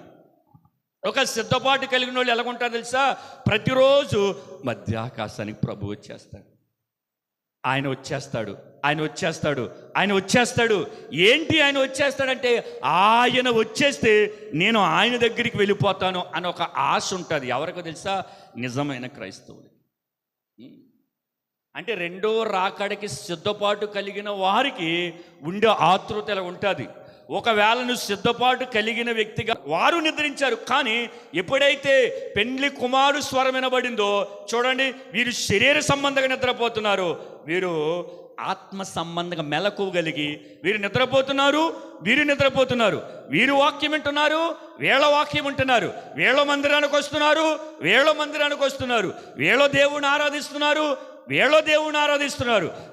ఒక సిద్ధపాటు కలిగిన వాళ్ళు ఎలాగుంటారు తెలుసా? ప్రతిరోజు మధ్యాకాశానికి ప్రభు వచ్చేస్తాడు, ఆయన వచ్చేస్తాడు. ఏంటి ఆయన వచ్చేస్తాడంటే, ఆయన వచ్చేస్తే నేను ఆయన దగ్గరికి వెళ్ళిపోతాను అని ఒక ఆశ ఉంటుంది. ఎవరికో తెలుసా? నిజమైన క్రైస్తవులు. అంటే రెండో రాకడికి సిద్ధపాటు కలిగిన వారికి ఉండే ఆతృత ఎలా ఉంటుంది. ఒకవేళ నువ్వు సిద్ధపాటు కలిగిన వ్యక్తిగా వారు నిద్రించారు, కానీ ఎప్పుడైతే పెండ్లి కుమారుడు స్వరం వినబడిందో చూడండి, వీరు శరీర సంబంధంగా నిద్రపోతున్నారు, వీరు ఆత్మ సంబంధంగా మెలకువగలిగి వీరు నిద్రపోతున్నారు. వీరు వాక్యం వింటున్నారు, వీళ్ళ వాక్యం వింటున్నారు. వీళ్ళ మందిరానికి వస్తున్నారు, వీళ్ళ దేవుని ఆరాధిస్తున్నారు.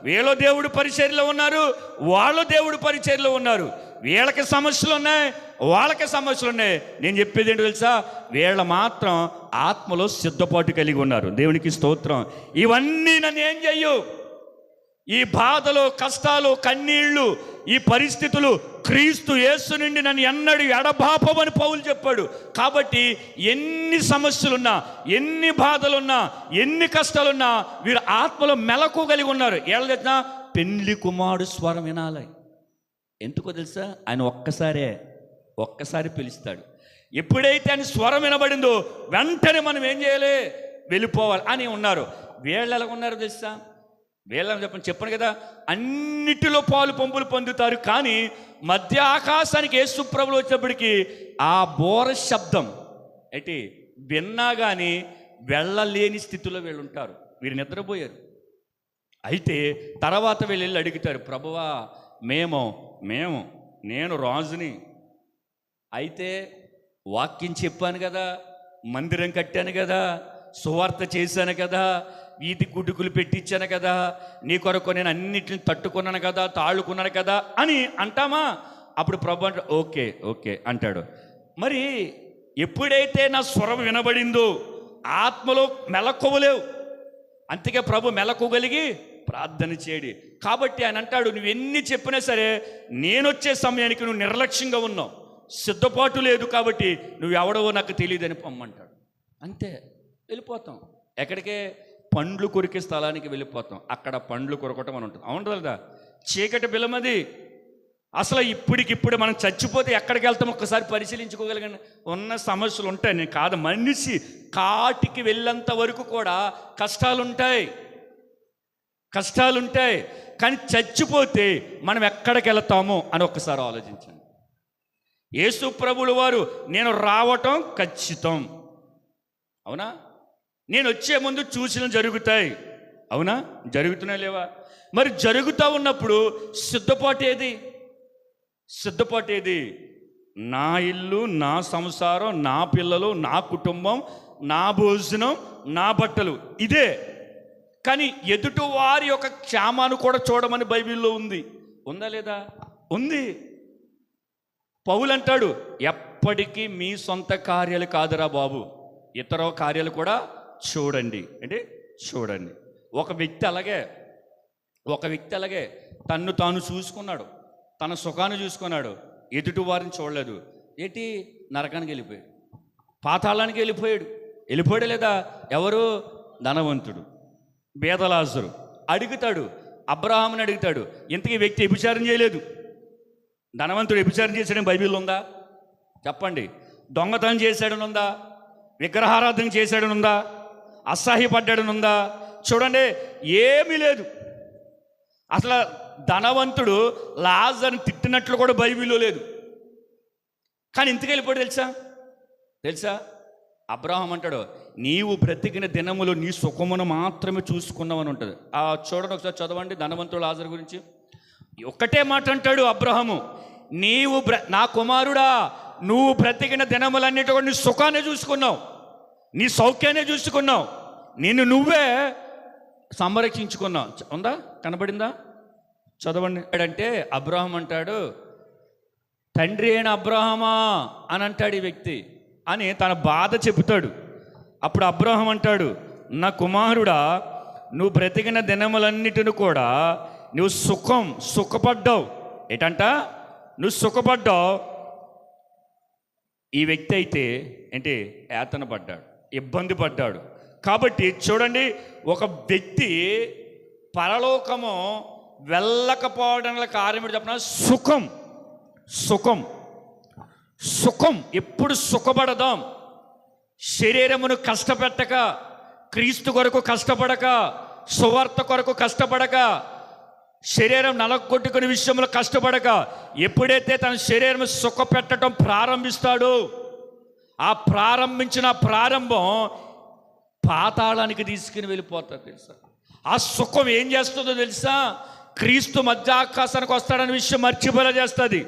వీళ్ళ దేవుడు పరిచర్యలో ఉన్నారు, వాళ్ళ దేవుడు పరిచర్యలో ఉన్నారు. వీళ్ళకి సమస్యలు ఉన్నాయి, వాళ్ళకి సమస్యలు ఉన్నాయి. నేను చెప్పేది ఏంటో తెలుసా? వీళ్ళ మాత్రం ఆత్మలో సిద్ధపాటు కలిగి ఉన్నారు. దేవునికి స్తోత్రం. ఇవన్నీ నన్ను ఏం చెయ్యు, ఈ బాధలు, కష్టాలు, కన్నీళ్లు, ఈ పరిస్థితులు క్రీస్తు యేసు నుండి నన్ను ఎన్నడూ ఎడబాపమని పౌలు చెప్పాడు. కాబట్టి ఎన్ని సమస్యలున్నా, ఎన్ని బాధలున్నా, ఎన్ని కష్టాలున్నా వీరు ఆత్మలో మెలకు కలిగి ఉన్నారు. ఏళ్ళ తెచ్చినా పెండ్లి కుమారుడు స్వరం వినాలి. ఎందుకో తెలుసా? ఆయన ఒక్కసారి పిలుస్తాడు. ఎప్పుడైతే ఆయన స్వరం వినబడిందో వెంటనే మనం ఏం చేయాలి? వెళ్ళిపోవాలి అని ఉన్నారు. వీళ్ళు ఎలా ఉన్నారు తెలుసా? వీళ్ళని చెప్పను కదా, అన్నిటిలో పాలు పంపులు పొందుతారు. కానీ మధ్య ఆకాశానికి యేసు ప్రభువు వచ్చేప్పటికి ఆ బోర శబ్దం ఏంటి విన్నా కానీ వెళ్ళలేని స్థితిలో వీళ్ళు ఉంటారు. వీరు నిద్రపోయారు. అయితే తర్వాత వీళ్ళు వెళ్ళి అడుగుతారు, ప్రభువా నేను రాజుని, అయితే వాక్యం చెప్పాను కదా, మందిరం కట్టాను కదా, సువార్త చేశాను కదా, వీధి గుడుకులు పెట్టించాను కదా, నీ కొరకు నేను అన్నిటిని తట్టుకున్నాను కదా, తాళుకున్నాను కదా అని అంటామా? అప్పుడు ప్రభు అంటే ఓకే అంటాడు. మరి ఎప్పుడైతే నా స్వరం వినబడిందో ఆత్మలో మెలకువలేవు, అందుకే ప్రభు మెలకువగలిగి ప్రార్థన చేయడి. కాబట్టి ఆయన అంటాడు, నువ్వు ఎన్ని చెప్పినా సరే నేను వచ్చే సమయానికి నువ్వు నిర్లక్ష్యంగా ఉన్నావు, సిద్ధపాటు లేదు, కాబట్టి నువ్వు ఎవడవో నాకు తెలియదని పొమ్మంటాడు. అంతే, వెళ్ళిపోతాం. ఎక్కడికే? పండ్లు కొరికే స్థలానికి వెళ్ళిపోతాం. అక్కడ పండ్లు కొరకటం అని ఉంటుంది. అవును కదా? చీకటి బిలమది. అసలు ఇప్పటికిప్పుడు మనం చచ్చిపోతే ఎక్కడికి వెళ్తాం ఒక్కసారి పరిశీలించుకోగలిగిన ఉన్న సమస్యలు ఉంటాయి. నేను కాదు, మనిషి కాటికి వెళ్ళేంత వరకు కూడా కష్టాలుంటాయి. కానీ చచ్చిపోతే మనం ఎక్కడికి వెళ్తామో అని ఒక్కసారి ఆలోచించండి. యేసు ప్రభువుల వారు నేను రావటం ఖచ్చితం, అవునా? నేను వచ్చే ముందు సూచనలు జరుగుతాయి, అవునా? జరుగుతున్నాయి లేవా? మరి జరుగుతూ ఉన్నప్పుడు సిద్ధపాటు ఏది? నా ఇల్లు, నా సంసారం, నా పిల్లలు, నా కుటుంబం, నా భోజనం, నా బట్టలు, ఇదే. కానీ ఎదుటి వారి యొక్క క్షేమాన్ని కూడా చూడమని బైబిల్లో ఉందా లేదా? ఉంది. పౌలు అంటాడు, ఎప్పటికీ మీ సొంత కార్యాలు కాదురా బాబు, ఇతర కార్యాలు కూడా చూడండి. ఒక వ్యక్తి అలాగే తన్ను తాను చూసుకున్నాడు, తన సుఖాన్ని చూసుకున్నాడు, ఎదుటి వారిని చూడలేదు. ఏంటి? నరకానికి వెళ్ళిపోయాడు, పాతాళానికి వెళ్ళిపోయాడు లేదా? ఎవరు? ధనవంతుడు, బేదలాజరు. అడుగుతాడు, అబ్రహాముని అడుగుతాడు, ఇంతకీ వ్యక్తి వ్యభిచారం చేయలేదు. ధనవంతుడు వ్యభిచారం చేశాడని బైబిల్లో ఉందా? చెప్పండి. దొంగతనం చేశాడని ఉందా? విగ్రహారాధన చేశాడని ఉందా? అసహ్యపడ్డాడని ఉందా? చూడండి, ఏమీ లేదు. అసలు ధనవంతుడు లాజరుని తిట్టినట్లు కూడా బైబిల్లో లేదు. కానీ ఇంతకు వెళ్ళిపోయాడు తెలుసా? అబ్రహాం అంటాడు, నీవు బ్రతికిన దినములు నీ సుఖమును మాత్రమే చూసుకున్నావని ఉంటుంది. చూడండి ఒకసారి, చదవండి ధనవంతుడు లాజరు గురించి. ఒక్కటే మాట అంటాడు అబ్రహాము, నా కుమారుడా, నువ్వు బ్రతికిన దినములన్నిటి కూడా నీ సుఖాన్ని చూసుకున్నావు, నీ సౌఖ్యాన్ని చూసుకున్నావు, నిన్ను నువ్వే సంరక్షించుకున్నావు. ఉందా? కనబడిందా? చదవండి. అంటే అబ్రహాం అంటాడు, తండ్రి అయిన అబ్రహామా అని అంటాడు ఈ వ్యక్తి అని తన బాధ చెబుతాడు. అప్పుడు అబ్రహాం అంటాడు, నా కుమారుడా, నువ్వు బ్రతికిన దినములన్నిటిని కూడా నువ్వు సుఖపడ్డావు. ఏంటంట? నువ్వు సుఖపడ్డావు. ఈ వ్యక్తి అయితే ఏంటి? యాతన పడ్డాడు, ఇబ్బంది పడ్డాడు. కాబట్టి చూడండి, ఒక వ్యక్తి పరలోకము వెళ్ళకపోవడానికి కారణం ఏంటి చెప్పిన? సుఖం. ఎప్పుడు సుఖపడదాం. శరీరమును కష్టపెట్టక, క్రీస్తు కొరకు కష్టపడక, సువార్త కొరకు కష్టపడక, శరీరం నలగొట్టుకునే విషయంలో కష్టపడక, ఎప్పుడైతే తన శరీరం సుఖపెట్టడం ప్రారంభిస్తాడో, ఆ ప్రారంభించిన ప్రారంభం పాతాళానికి తీసుకుని వెళ్ళిపోతాడు. తెలుసా? ఆ సుఖం ఏం చేస్తుందో తెలుసా? క్రీస్తు మధ్యాకాశానికి వస్తాడనే విషయం మర్చిపోయేలా చేస్తుంది.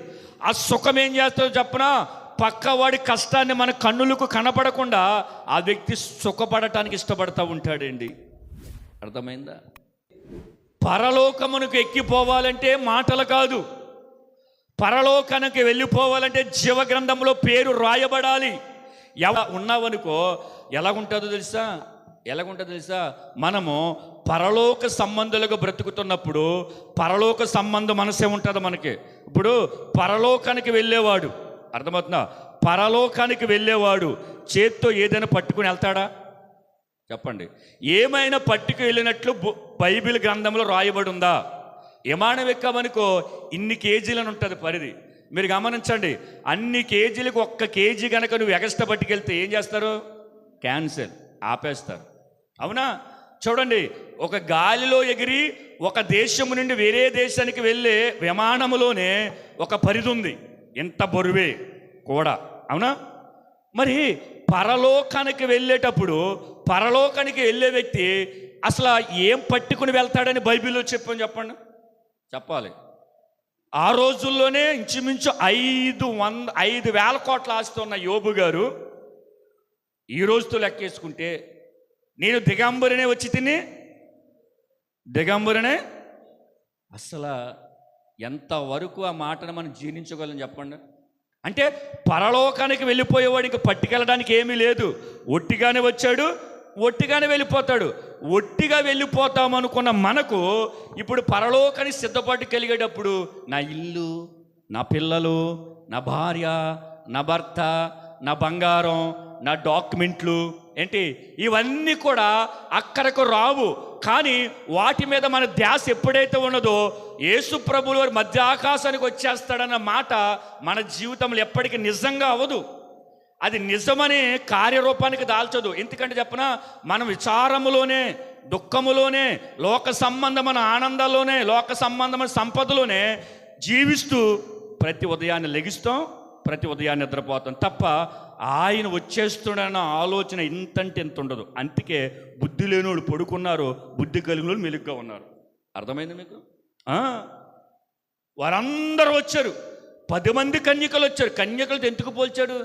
ఆ సుఖం ఏం చేస్తుందో చెప్పనా? పక్కవాడి కష్టాన్ని మన కన్నులకు కనపడకుండా ఆ వ్యక్తి సుఖపడటానికి ఇష్టపడతా ఉంటాడండి. అర్థమైందా? పరలోకమునకు ఎక్కిపోవాలంటే మాటలు కాదు, పరలోకానికి వెళ్ళిపోవాలంటే జీవగ్రంథంలో పేరు రాయబడాలి. ఉన్నావనుకో ఎలాగుంటుందో తెలుసా? మనము పరలోక సంబంధులుగా బ్రతుకుతున్నప్పుడు పరలోక సంబంధం మనసే ఉంటుంది మనకి. ఇప్పుడు పరలోకానికి వెళ్ళేవాడు, అర్థమవుతుందా? పరలోకానికి వెళ్ళేవాడు చేత్తో ఏదైనా పట్టుకుని వెళ్తాడా? చెప్పండి. ఏమైనా పట్టుకు వెళ్ళినట్లు బైబిల్ గ్రంథంలో రాయబడి ఉందా? విమానం ఎక్కామనుకో ఇన్ని కేజీలని ఉంటుంది పరిధి. మీరు గమనించండి, అన్ని కేజీలకు 1 కేజీ కనుక నువ్వు ఎగస్ట్రా పట్టుకెళ్తే ఏం చేస్తారు? క్యాన్సిల్, ఆపేస్తారు. అవునా? చూడండి, ఒక గాలిలో ఎగిరి ఒక దేశం నుండి వేరే దేశానికి వెళ్ళే విమానములోనే ఒక పరిధి ఉంది, ఎంత బరువే కూడా. అవునా? మరి పరలోకానికి వెళ్ళేటప్పుడు పరలోకానికి వెళ్ళే వ్యక్తి అసలు ఏం పట్టుకుని వెళ్తాడని బైబిల్లో చెప్పాలి. ఆ రోజుల్లోనే ఇంచుమించు 5,000 కోట్ల ఆస్తి ఉన్న యోబు గారు ఈ రోజుతో లెక్కేసుకుంటే, నేను దిగంబరినే వచ్చి తిని అసలు ఎంతవరకు ఆ మాటను మనం జీర్ణించగలం చెప్పండి. అంటే పరలోకానికి వెళ్ళిపోయేవాడికి పట్టుకెళ్ళడానికి ఏమీ లేదు, ఒట్టిగానే వచ్చాడు, ఒట్టిగానే వెళ్ళిపోతాడు. ఒట్టిగా వెళ్ళిపోతామనుకున్న మనకు ఇప్పుడు పరలోకానికి సిద్ధపాటు కలిగేటప్పుడు నా ఇల్లు, నా పిల్లలు, నా భార్య, నా భర్త, నా బంగారం, నా డాక్యుమెంట్లు ఏంటి, ఇవన్నీ కూడా అక్కడకు రావు. కానీ వాటి మీద మన ధ్యాస ఎప్పుడైతే ఉన్నదో యేసు ప్రభువు వారి మధ్య ఆకాశానికి వచ్చేస్తాడన్న మాట మన జీవితంలో ఎప్పటికీ నిజంగా అవ్వదు. అది నిజమని కార్యరూపానికి దాల్చదు. ఎందుకంటే చెప్పనా, మనం విచారములోనే, దుఃఖములోనే, లోక సంబంధమైన ఆనందాల్లోనే, లోక సంబంధమైన సంపదలోనే జీవిస్తూ ప్రతి ఉదయాన్ని లెగిస్తాం, ప్రతి ఉదయాన్ని నిద్రపోతాం తప్ప ఆయన వచ్చేస్తున్నాడన్న ఆలోచన ఇంతంటే ఎంత ఉండదు. అందుకే బుద్ధి లేనివాడు పడుకున్నారు, బుద్ధి కలిగిన మెలుగ్గా ఉన్నారు. అర్థమైంది మీకు? వారందరూ వచ్చారు. 10 మంది కన్యకలు వచ్చారు. కన్యకలతో ఎందుకు పోల్చాడు?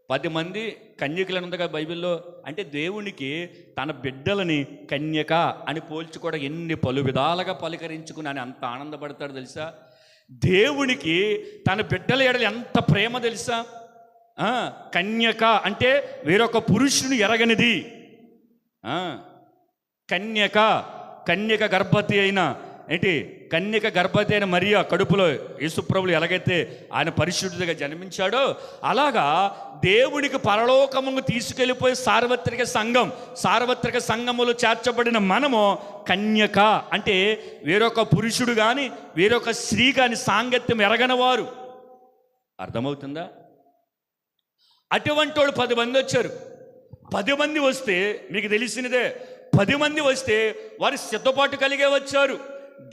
10 మంది కన్యకలను ఉంది కదా బైబిల్లో. అంటే దేవునికి తన బిడ్డలని కన్యక అని పోల్చుకోవడం ఎన్ని పలు విధాలుగా పలకరించుకుని అని అంత ఆనందపడతాడు తెలుసా? దేవునికి తన బిడ్డల ఎడల ఎంత ప్రేమ తెలుసా? కన్యక అంటే వేరొక పురుషుని ఎరగనిది. కన్యక గర్భవతి అయిన కన్యక గర్భవతి అయిన మరియా కడుపులో యేసుప్రభులు ఎలాగైతే ఆయన పరిశుద్ధుడిగా జన్మించాడో, అలాగా దేవునికి పరలోకమును తీసుకెళ్ళిపోయి సార్వత్రిక సంఘములో చేర్చబడిన మనము కన్యక అంటే వేరొక పురుషుడు కానీ వేరొక స్త్రీ కానీ సాంగత్యం ఎరగని వారు. అర్థమవుతుందా? అటువంటి వాడు 10 మంది వచ్చారు. 10 మంది వస్తే మీకు తెలిసినదే, 10 మంది వస్తే వారు సిద్ధపాటు కలిగే వచ్చారు,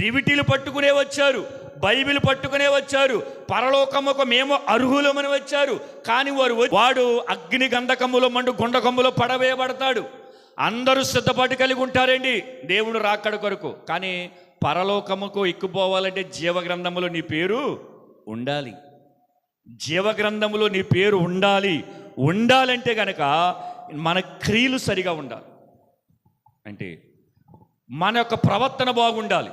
డివిటీలు పట్టుకునే వచ్చారు, బైబిల్ పట్టుకునే వచ్చారు, పరలోకముకు మేము అర్హులమని వచ్చారు. కానీ వాడు అగ్ని గంధకములో మండు గుండకములో పడవేయబడతాడు. అందరూ సిద్ధపాటు కలిగి ఉంటారండి దేవుడు రాకడ కొరకు. కానీ పరలోకముకు ఎక్కుపోవాలంటే జీవగ్రంథములో నీ పేరు ఉండాలి. జీవగ్రంథములో నీ పేరు ఉండాలంటే కనుక మన క్రియలు సరిగా ఉండాలి. అంటే మన యొక్క ప్రవర్తన బాగుండాలి,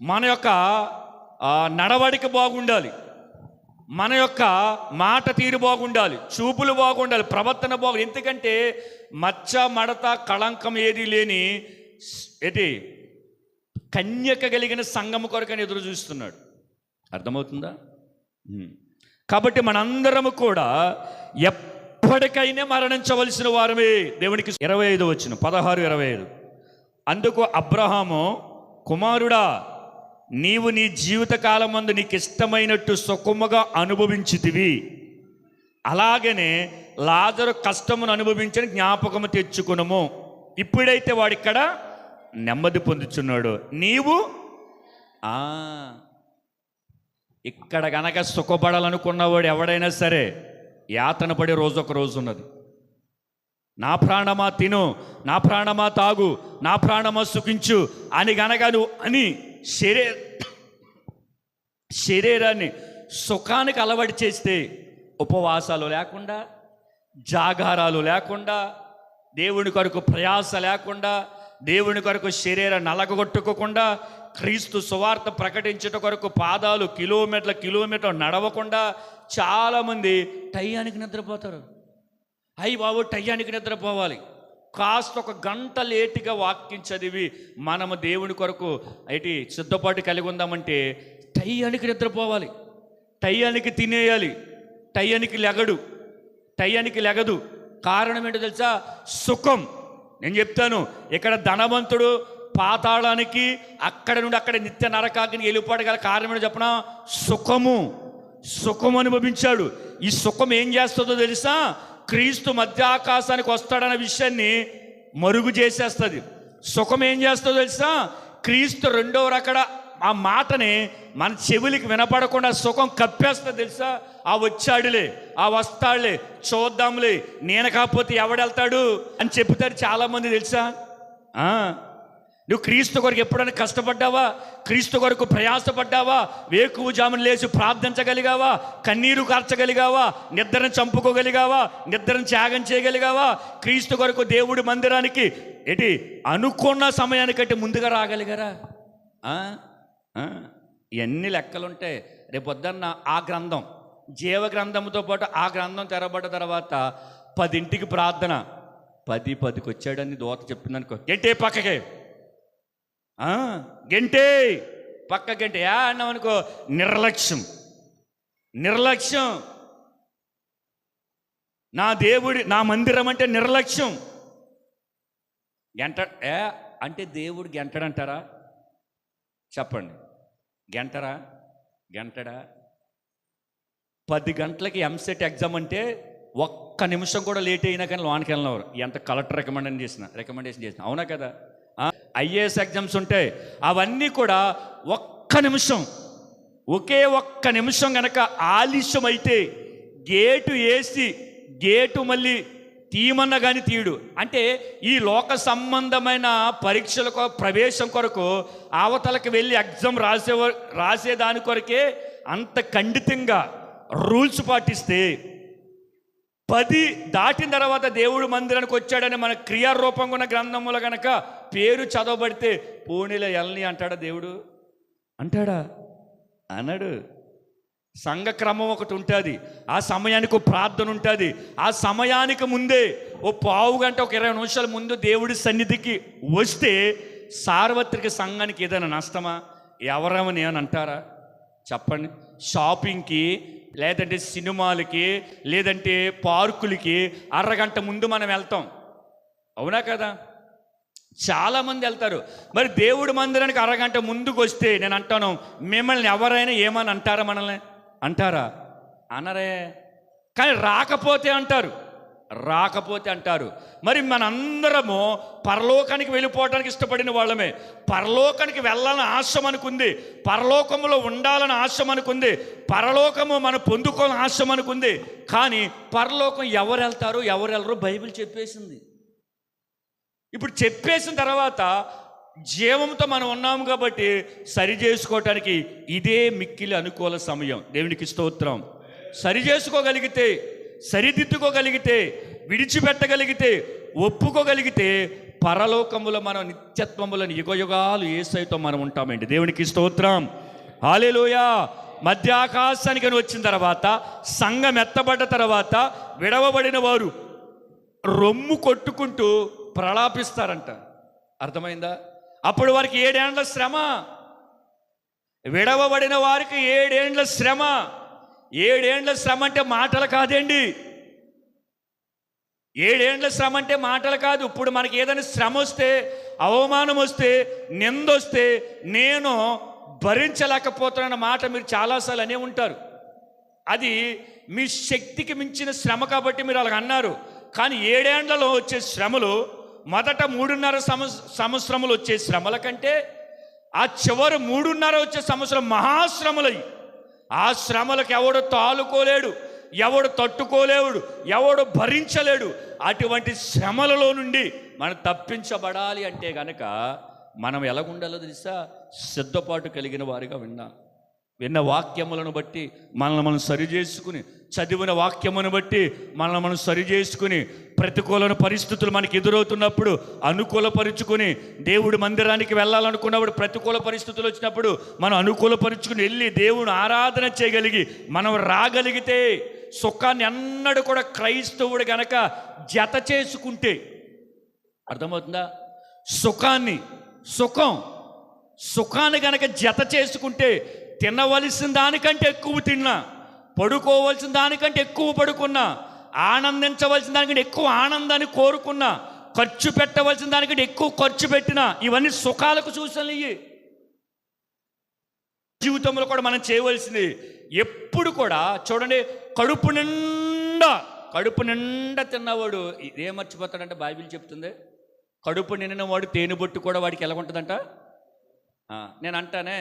మన యొక్క నడవడిక బాగుండాలి, మన యొక్క మాట తీరు బాగుండాలి, చూపులు బాగుండాలి, ప్రవర్తన బాగుండాలి. ఎందుకంటే మచ్చ మడత కళంకం ఏది లేని కన్యక కలిగిన సంఘము కొరకని ఎదురు చూస్తున్నాడు. అర్థమవుతుందా? కాబట్టి మనందరము కూడా ఎప్పటికైనా మరణించవలసిన వారమే. దేవునికి 25 వచ్చిన 16:25 అందుకు అబ్రహాము, కుమారుడా, నీవు నీ జీవితకాలమందు నీకు ఇష్టమైనట్టు సుఖముగా అనుభవించితివి, అలాగనే లాజరు కష్టమును అనుభవించని జ్ఞాపకము తెచ్చుకునము. ఇప్పుడైతే వాడిక్కడ నెమ్మది పొందుచున్నాడు. నీవు ఇక్కడ గనక సుఖపడాలనుకున్నవాడు ఎవడైనా సరే యాతన పడే రోజు ఒక రోజు ఉన్నది. నా ప్రాణమా తిను, నా ప్రాణమా తాగు, నా ప్రాణమా సుఖించు అని గనక నువ్వు శరీరాన్ని సుఖానికి అలవాటు చేస్తే, ఉపవాసాలు లేకుండా, జాగారాలు లేకుండా, దేవుని కొరకు ప్రయాస లేకుండా, దేవుని కొరకు శరీరం నలగొట్టుకోకుండా, క్రీస్తు సువార్త ప్రకటించట కొరకు పాదాలు కిలోమీటర్ నడవకుండా చాలామంది టయానికి నిద్రపోతారు. అయ్యి బాబు టయానికి నిద్రపోవాలి. కాస్త 1 గంట లేటుగా వాక్యం చదివి మనము దేవుని కొరకు సిద్ధపాటు కలిగి ఉందామంటే టయానికి నిద్రపోవాలి, టయానికి తినేయాలి, టయానికి లెగదు. కారణం ఏంటో తెలుసా? సుఖం. నేను చెప్తాను, ఇక్కడ ధనవంతుడు పాతాళానికి అక్కడ నుండి అక్కడ నిత్య నరకాగ్నికి వెళ్ళిపోవడం కారణం ఏంటో చెప్పనా? సుఖం అనుభవించాడు. ఈ సుఖం ఏం చేస్తుందో తెలుసా? క్రీస్తు మధ్యాకాశానికి వస్తాడన్న విషయాన్ని మరుగు చేసేస్తుంది. సుఖం ఏం చేస్తుందో తెలుసా? క్రీస్తు రెండవ రకడ ఆ మాటని మన చెవులకి వినపడకుండా సుఖం కప్పేస్తుంది తెలుసా? వచ్చాడులే, వస్తాడులే, చూద్దాంలే, నేను కాకపోతే ఎవడెళ్తాడు అని చెప్తారు చాలామంది తెలుసా? నువ్వు క్రీస్తు కొరకు ఎప్పుడైనా కష్టపడ్డావా? క్రీస్తు కొరకు ప్రయాసపడ్డావా? వేకువజామున లేచి ప్రార్థించగలిగావా? కన్నీరు కార్చగలిగావా? నిద్రను చంపుకోగలిగావా? నిద్రను త్యాగం చేయగలిగావా? క్రీస్తు కొరకు దేవుడి మందిరానికి అనుకున్న సమయానికంటే ముందుగా రాగలిగారా? ఇవన్నీ లెక్కలుంటాయి. రేపొద్దున్న ఆ గ్రంథం, జీవ గ్రంథంతో పాటు ఆ గ్రంథం తెరబడ్డ తర్వాత 10ంటికి ప్రార్థన, 10:10కి వచ్చాడని దోత చెప్పిందనుకో, గంటే పక్కకే, గంటే పక్క గంటే అన్నామనుకో, నిర్లక్ష్యం. నా మందిరం అంటే నిర్లక్ష్యం. అంటే దేవుడు గంటడంటారా? చెప్పండి, గంటడా? 10 గంటలకి ఎంసెట్ ఎగ్జామ్ అంటే 1 నిమిషం కూడా లేట్ అయినా కానీ లోనికి వెళ్ళినవారు, ఎంత కలెక్టర్ రికమెండేషన్ చేసిన, అవునా కదా? ఐఏఎస్ ఎగ్జామ్స్ ఉంటాయి, అవన్నీ కూడా 1 నిమిషం, ఒకే 1 నిమిషం కనుక ఆలస్యం అయితే గేటు వేసి గేటు మళ్ళీ తీయమన్నా కానీ తీయడు. అంటే ఈ లోక సంబంధమైన పరీక్షలకు ప్రవేశం కొరకు అవతలకి వెళ్ళి ఎగ్జామ్ రాసేదాని కొరకే అంత ఖండితంగా రూల్స్ పాటిస్తే 10 దాటిన తర్వాత దేవుడు మందిరానికి వచ్చాడని మన క్రియారూపంగా ఉన్న గ్రంథములో గనక పేరు చదవబడితే పోనీలో ఎల్ని అంటాడా దేవుడు? అంటాడా? అన్నాడు. సంఘ క్రమం ఒకటి ఉంటుంది, ఆ సమయానికి ప్రార్థన ఉంటుంది, ఆ సమయానికి ముందే ఓ పావు గంట ఒక 20 నిమిషాల ముందు దేవుడి సన్నిధికి వస్తే సార్వత్రిక సంఘానికి ఏదైనా నష్టమా? ఎవరేమని అని అంటారా? చెప్పండి. షాపింగ్కి, లేదంటే సినిమాలకి, లేదంటే పార్కులకి అరగంట ముందు మనం వెళ్తాం, అవునా కదా? చాలామంది వెళ్తారు. మరి దేవుడి మందిరానికి అరగంట ముందుకు వస్తే నేను అంటాను, మిమ్మల్ని ఎవరైనా ఏమని అంటారా? మనల్ని అంటారా? అనరే. కానీ రాకపోతే అంటారు. మరి మనందరము పరలోకానికి వెళ్ళిపోవడానికి ఇష్టపడిన వాళ్ళమే. పరలోకానికి వెళ్ళాలని ఆశ మనకుంది, పరలోకములో ఉండాలని ఆశ మనకుంది, పరలోకము మనం పొందుకోవాలని ఆశ మనకుంది. కానీ పరలోకం ఎవరు వెళ్తారు ఎవరు వెళ్ళరు బైబిల్ చెప్పేసింది. ఇప్పుడు చెప్పేసిన తర్వాత జీవంతో మనం ఉన్నాము కాబట్టి సరి చేసుకోవటానికి ఇదే మిక్కిలి అనుకూల సమయం. దేవునికి స్తోత్రం. సరి చేసుకోగలిగితే, సరిదిద్దుకోగలిగితే, విడిచిపెట్టగలిగితే, ఒప్పుకోగలిగితే పరలోకములో మనం నిత్యత్వములను యుగయుగాలు యేసయ్యతో మనం ఉంటామండి. దేవునికి స్తోత్రం. హల్లెలూయా. మధ్యాకాశానికి వచ్చిన తర్వాత, సంఘం ఎత్తబడ్డ తర్వాత విడవబడిన వారు రొమ్ము కొట్టుకుంటూ ప్రలాపిస్తారంట. అర్థమైందా? అప్పుడు వారికి 7 ఏండ్ల శ్రమ. విడవబడిన వారికి 7 ఏండ్ల శ్రమ. 7 ఏండ్ల శ్రమ అంటే మాటలు కాదండి. 7 ఏండ్ల శ్రమ అంటే మాటలు కాదు. ఇప్పుడు మనకి ఏదైనా శ్రమ వస్తే, అవమానం వస్తే, నిందొస్తే నేను భరించలేకపోతున్న మాట మీరు చాలాసార్లు అనే ఉంటారు. అది మీ శక్తికి మించిన శ్రమ కాబట్టి మీరు అలాగ అన్నారు. కానీ 7 ఏండ్లలో వచ్చే శ్రమలు, మొదట 3.5 సంవత్సరములు వచ్చే శ్రమల కంటే ఆ చివరి 3.5 వచ్చే సంవత్సరం మహాశ్రమలయ్యి, ఆ శ్రమలకు ఎవడు తాలుకోలేడు, ఎవడు తట్టుకోలేడు, ఎవడు భరించలేడు. అటువంటి శ్రమలలో నుండి మనం తప్పించబడాలి అంటే గనక మనం ఎలాగుండాలో తెలుసా? సిద్ధపాటు కలిగిన వారిగా విన్న వాక్యములను బట్టి మనల్ని మనం సరి చేసుకుని, చదివిన వాక్యమును బట్టి మనల్ని మనం సరి చేసుకుని, ప్రతికూల పరిస్థితులు మనకి ఎదురవుతున్నప్పుడు అనుకూలపరుచుకుని, దేవుడి మందిరానికి వెళ్ళాలనుకున్నప్పుడు ప్రతికూల పరిస్థితులు వచ్చినప్పుడు మనం అనుకూలపరుచుకుని వెళ్ళి దేవుని ఆరాధన చేయగలిగి మనం రాగలిగితే, సుఖాన్ని అన్నడు కూడా క్రైస్తవుడు గనక జత చేసుకుంటే, అర్థమవుతుందా? సుఖాన్ని గనక జత చేసుకుంటే, తినవలసిన దానికంటే ఎక్కువ తిన్నా, పడుకోవలసిన దానికంటే ఎక్కువ పడుకున్నా, ఆనందించవలసిన దానికంటే ఎక్కువ ఆనందాన్ని కోరుకున్నా, ఖర్చు పెట్టవలసిన దానికంటే ఎక్కువ ఖర్చు పెట్టినా, ఇవన్నీ సుఖాలకు సూచనలు. జీవితంలో కూడా మనం చేయవలసింది ఎప్పుడు కూడా చూడండి, కడుపు నిండా తిన్నవాడు ఇదే మర్చిపోతాడంటే బైబిల్ చెప్తుంది. కడుపు నిండిన వాడు తేనె బొట్టు కూడా వాడికి ఎలా ఉంటుందంట. నేను అంటానే,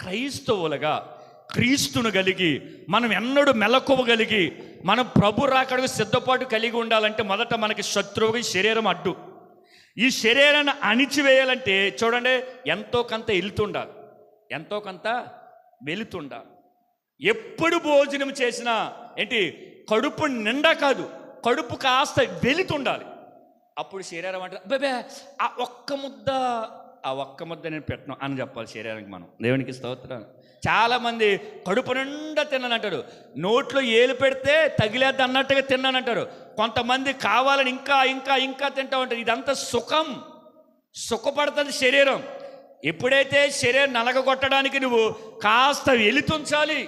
క్రైస్తవులుగా క్రీస్తును కలిగి మనం ఎన్నడూ మెలకువగలిగి మనం ప్రభు రాకడకు సిద్ధపాటు కలిగి ఉండాలంటే మొదట మనకి శత్రువుగా ఈ శరీరం అడ్డు. ఈ శరీరాన్ని అణిచివేయాలంటే చూడండి, ఎంతో కొంత వెళుతుండాలి. ఎప్పుడు భోజనం చేసినా ఏంటి, కడుపు నిండా కాదు, కడుపు కాస్త వెళుతుండాలి. అప్పుడు శరీరం అంటే బేబే ఆ ఒక్క ముద్ద నేను పెట్టను అని చెప్పాలి శరీరానికి మనం. దేవునికి స్తోత్రం. చాలామంది కడుపు నిండా తిన్నానంటారు, నోట్లో ఏలు పెడితే తగిలేద్ది అన్నట్టుగా తిన్నానంటారు. కొంతమంది కావాలని ఇంకా తింటూ ఉంటారు. ఇదంతా సుఖపడుతుంది శరీరం. ఎప్పుడైతే శరీరం నలగగొట్టడానికి నువ్వు కాస్త వెలితుంచాలి,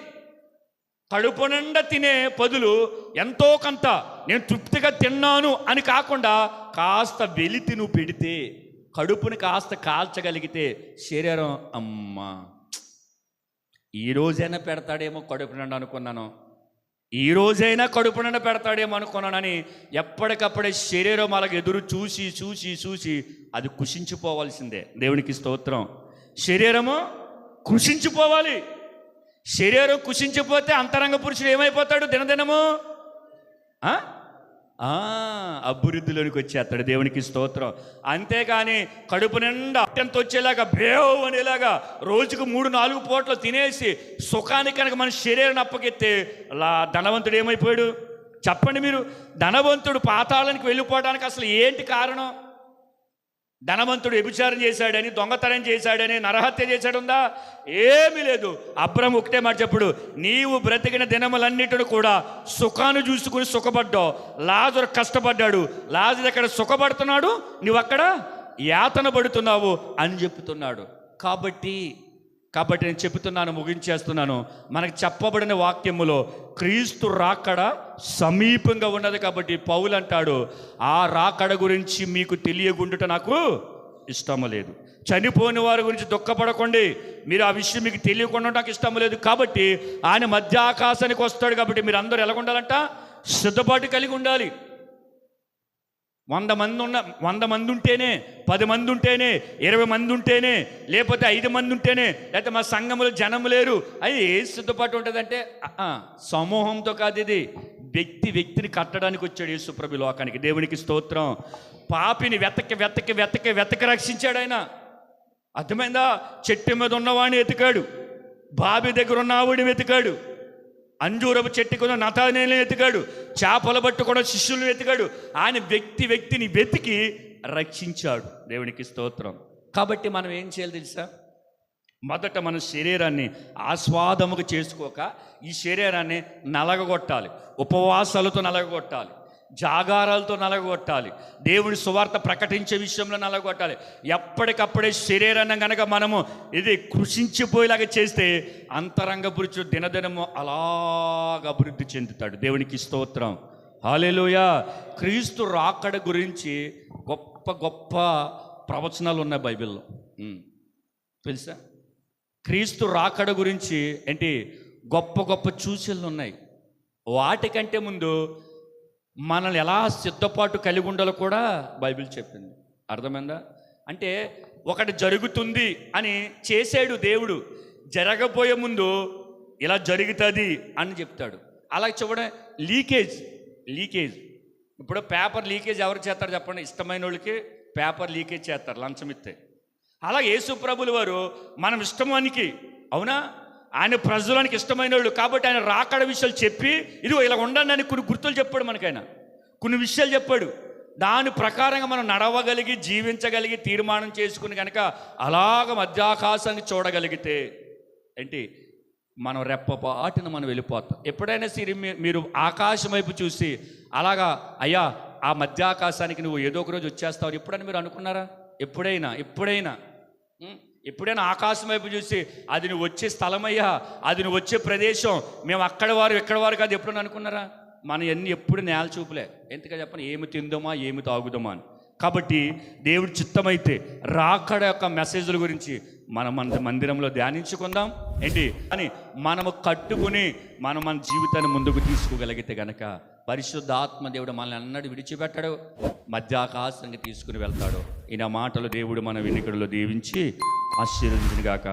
కడుపు నిండా తినే బదులు ఎంతో కొంత నేను తృప్తిగా తిన్నాను అని కాకుండా కాస్త వెలితి నువ్వు పెడితే, కడుపుని కాస్త కాల్చగలిగితే శరీరం అమ్మా ఈరోజైనా పెడతాడేమో కడుపు నిండా అనుకున్నాను, ఈరోజైనా కడుపు నిండా పెడతాడేమో అనుకున్నానని ఎప్పటికప్పుడే శరీరం అలాగ ఎదురు చూసి అది కుషించిపోవాల్సిందే. దేవునికి స్తోత్రం. శరీరము కృషించిపోవాలి. శరీరం కుషించిపోతే అంతరంగ పురుషుడు ఏమైపోతాడు? దినదినము అభివృద్ధిలోనికి వచ్చేస్తాడు. దేవునికి స్తోత్రం. అంతేకాని కడుపు నిండా అత్యంత వచ్చేలాగా బేవ్ అనేలాగా రోజుకు 3-4 పూటలు తినేసి సుఖానికి కనుక మన శరీరాన్ని అప్పకెత్తే ధనవంతుడు ఏమైపోయాడు? చెప్పండి మీరు. ధనవంతుడు పాతాళానికి వెళ్ళిపోవడానికి అసలు ఏంటి కారణం? ధనవంతుడు వ్యభిచారం చేశాడని, దొంగతనం చేశాడని, నరహత్య చేశాడుందా? ఏమీ లేదు. అబ్రహాము ఒకటే మాట చెప్పుడు, నీవు బ్రతికిన దినములన్నిటిని కూడా సుఖాన్ని చూసుకుని సుఖపడ్డావు. లాజరు కష్టపడ్డాడు, లాజరు ఎక్కడ సుఖపడుతున్నాడు, నువ్వు అక్కడ యాతన పడుతున్నావు అని చెప్తున్నాడు. కాబట్టి నేను చెప్తున్నాను, ముగించేస్తున్నాను. మనకు చెప్పబడిన వాక్యములో క్రీస్తు రాకడ సమీపంగా ఉన్నది. కాబట్టి పౌలు అంటాడు, ఆ రాకడ గురించి మీకు తెలియగుండుట నాకు ఇష్టము లేదు. చనిపోయిన వారి గురించి దుఃఖపడకండి, మీరు ఆ విషయం మీకు తెలియకుండా నాకు ఇష్టం లేదు. కాబట్టి ఆయన మధ్య ఆకాశానికి వస్తాడు. కాబట్టి మీరు అందరూ ఎలా ఉండాలంట? సిద్ధపాటు కలిగి ఉండాలి. 100 మంది ఉంటేనే, 10 మంది ఉంటేనే, 20 మంది ఉంటేనే, లేకపోతే 5 మంది ఉంటేనే, లేకపోతే మా సంఘములో జనము లేరు, అది ఏ సిద్ధపాటు ఉంటుందంటే సమూహంతో కాదు. ఇది వ్యక్తిని కట్టడానికి వచ్చాడు యేసుప్రభు లోకానికి. దేవునికి స్తోత్రం. పాపిని వెతకి రక్షించాడు ఆయన. అర్థమైందా? చెట్టు మీద ఉన్నవాడిని వెతికాడు, బావి దగ్గర ఉన్న ఆవిడిని వెతికాడు, అంజూరపు చెట్టుకున్న నతానేయులను వెతికాడు, చేపలు పట్టుకున్న శిష్యులను వెతికాడు. ఆయన వ్యక్తిని వెతికి రక్షించాడు. దేవునికి స్తోత్రం. కాబట్టి మనం ఏం చేయాలి తెలుసా? మొదట మన శరీరాన్ని ఆస్వాదముగా చేసుకోక ఈ శరీరాన్ని నలగగొట్టాలి. ఉపవాసాలతో నలగగొట్టాలి, జాగారాలతో నలగొట్టాలి, దేవుడి సువార్త ప్రకటించే విషయంలో నలగొట్టాలి. ఎప్పటికప్పుడే శరీరాన్ని కనుక మనము ఇది కృషించిపోయేలాగా చేస్తే అంతరంగ పురుషుడు దినదినము అలాగ అభివృద్ధి చెందుతాడు. దేవునికి స్తోత్రం. హల్లెలూయా. క్రీస్తు రాకడ గురించి గొప్ప ప్రవచనాలు ఉన్నాయి బైబిల్లో. తెలుసా? క్రీస్తు రాకడ గురించి ఏంటి గొప్ప సూచనలు ఉన్నాయి. వాటికంటే ముందు మనల్ని ఎలా సిద్ధపాటు కలిగి ఉండాలో కూడా బైబిల్ చెప్పింది. అర్థమైందా? అంటే ఒకటి జరుగుతుంది అని చేసాడు దేవుడు, జరగబోయే ముందు ఇలా జరుగుతుంది అని చెప్తాడు. అలా చూడడం లీకేజ్. ఇప్పుడు పేపర్ లీకేజ్ ఎవరు చేస్తారు చెప్పండి? ఇష్టమైన వాళ్ళకి పేపర్ లీకేజ్ చేస్తారు లంచం ఇస్తే. అలా యేసు ప్రభులు వారు మనం ఇష్టమానికి, అవునా, ఆయన ప్రజలానికి ఇష్టమైన వాళ్ళు కాబట్టి ఆయన రాకడ విషయాలు చెప్పి ఇదిగో ఇలా ఉండండి అని కొన్ని గుర్తులు చెప్పాడు మనకైనా, కొన్ని విషయాలు చెప్పాడు. దాని ప్రకారంగా మనం నడవగలిగి జీవించగలిగి తీర్మానం చేసుకుని కనుక అలాగ మధ్యాకాశాన్ని చూడగలిగితే ఏంటి మనం రెప్పపాటున మనం వెళ్ళిపోతాం. ఎప్పుడైనా సరే మీరు ఆకాశం వైపు చూసి అలాగా అయ్యా ఆ మధ్యాకాశానికి నువ్వు ఏదో ఒక రోజు వచ్చేస్తావు ఎప్పుడైనా మీరు అనుకున్నారా? ఎప్పుడైనా ఆకాశం వైపు చూసి అది నువ్వు వచ్చే స్థలమయ్యా, అది నువ్వు వచ్చే ప్రదేశం, మేము అక్కడ వారు కాదు ఎప్పుడైనా అనుకున్నారా? మన అన్ని ఎప్పుడు నేల చూపులే. ఎందుకని చెప్పని ఏమి తిందామా ఏమి తాగుదామా అని. కాబట్టి దేవుడి చిత్తమైతే రాకడ యొక్క మెసేజ్ల గురించి మనం మన మందిరంలో ధ్యానించుకుందాం ఏంటి అని మనము కట్టుకుని మన జీవితాన్ని ముందుకు తీసుకోగలిగితే గనక పరిశుద్ధాత్మ దేవుడు మనల్ని అన్నడు విడిచిపెట్టాడు, మధ్యాకాశానికి తీసుకుని వెళ్తాడు. ఈయన మాటలు దేవుడు మన వెనుకడలో దీవించి ఆశీర్వదించును గాక.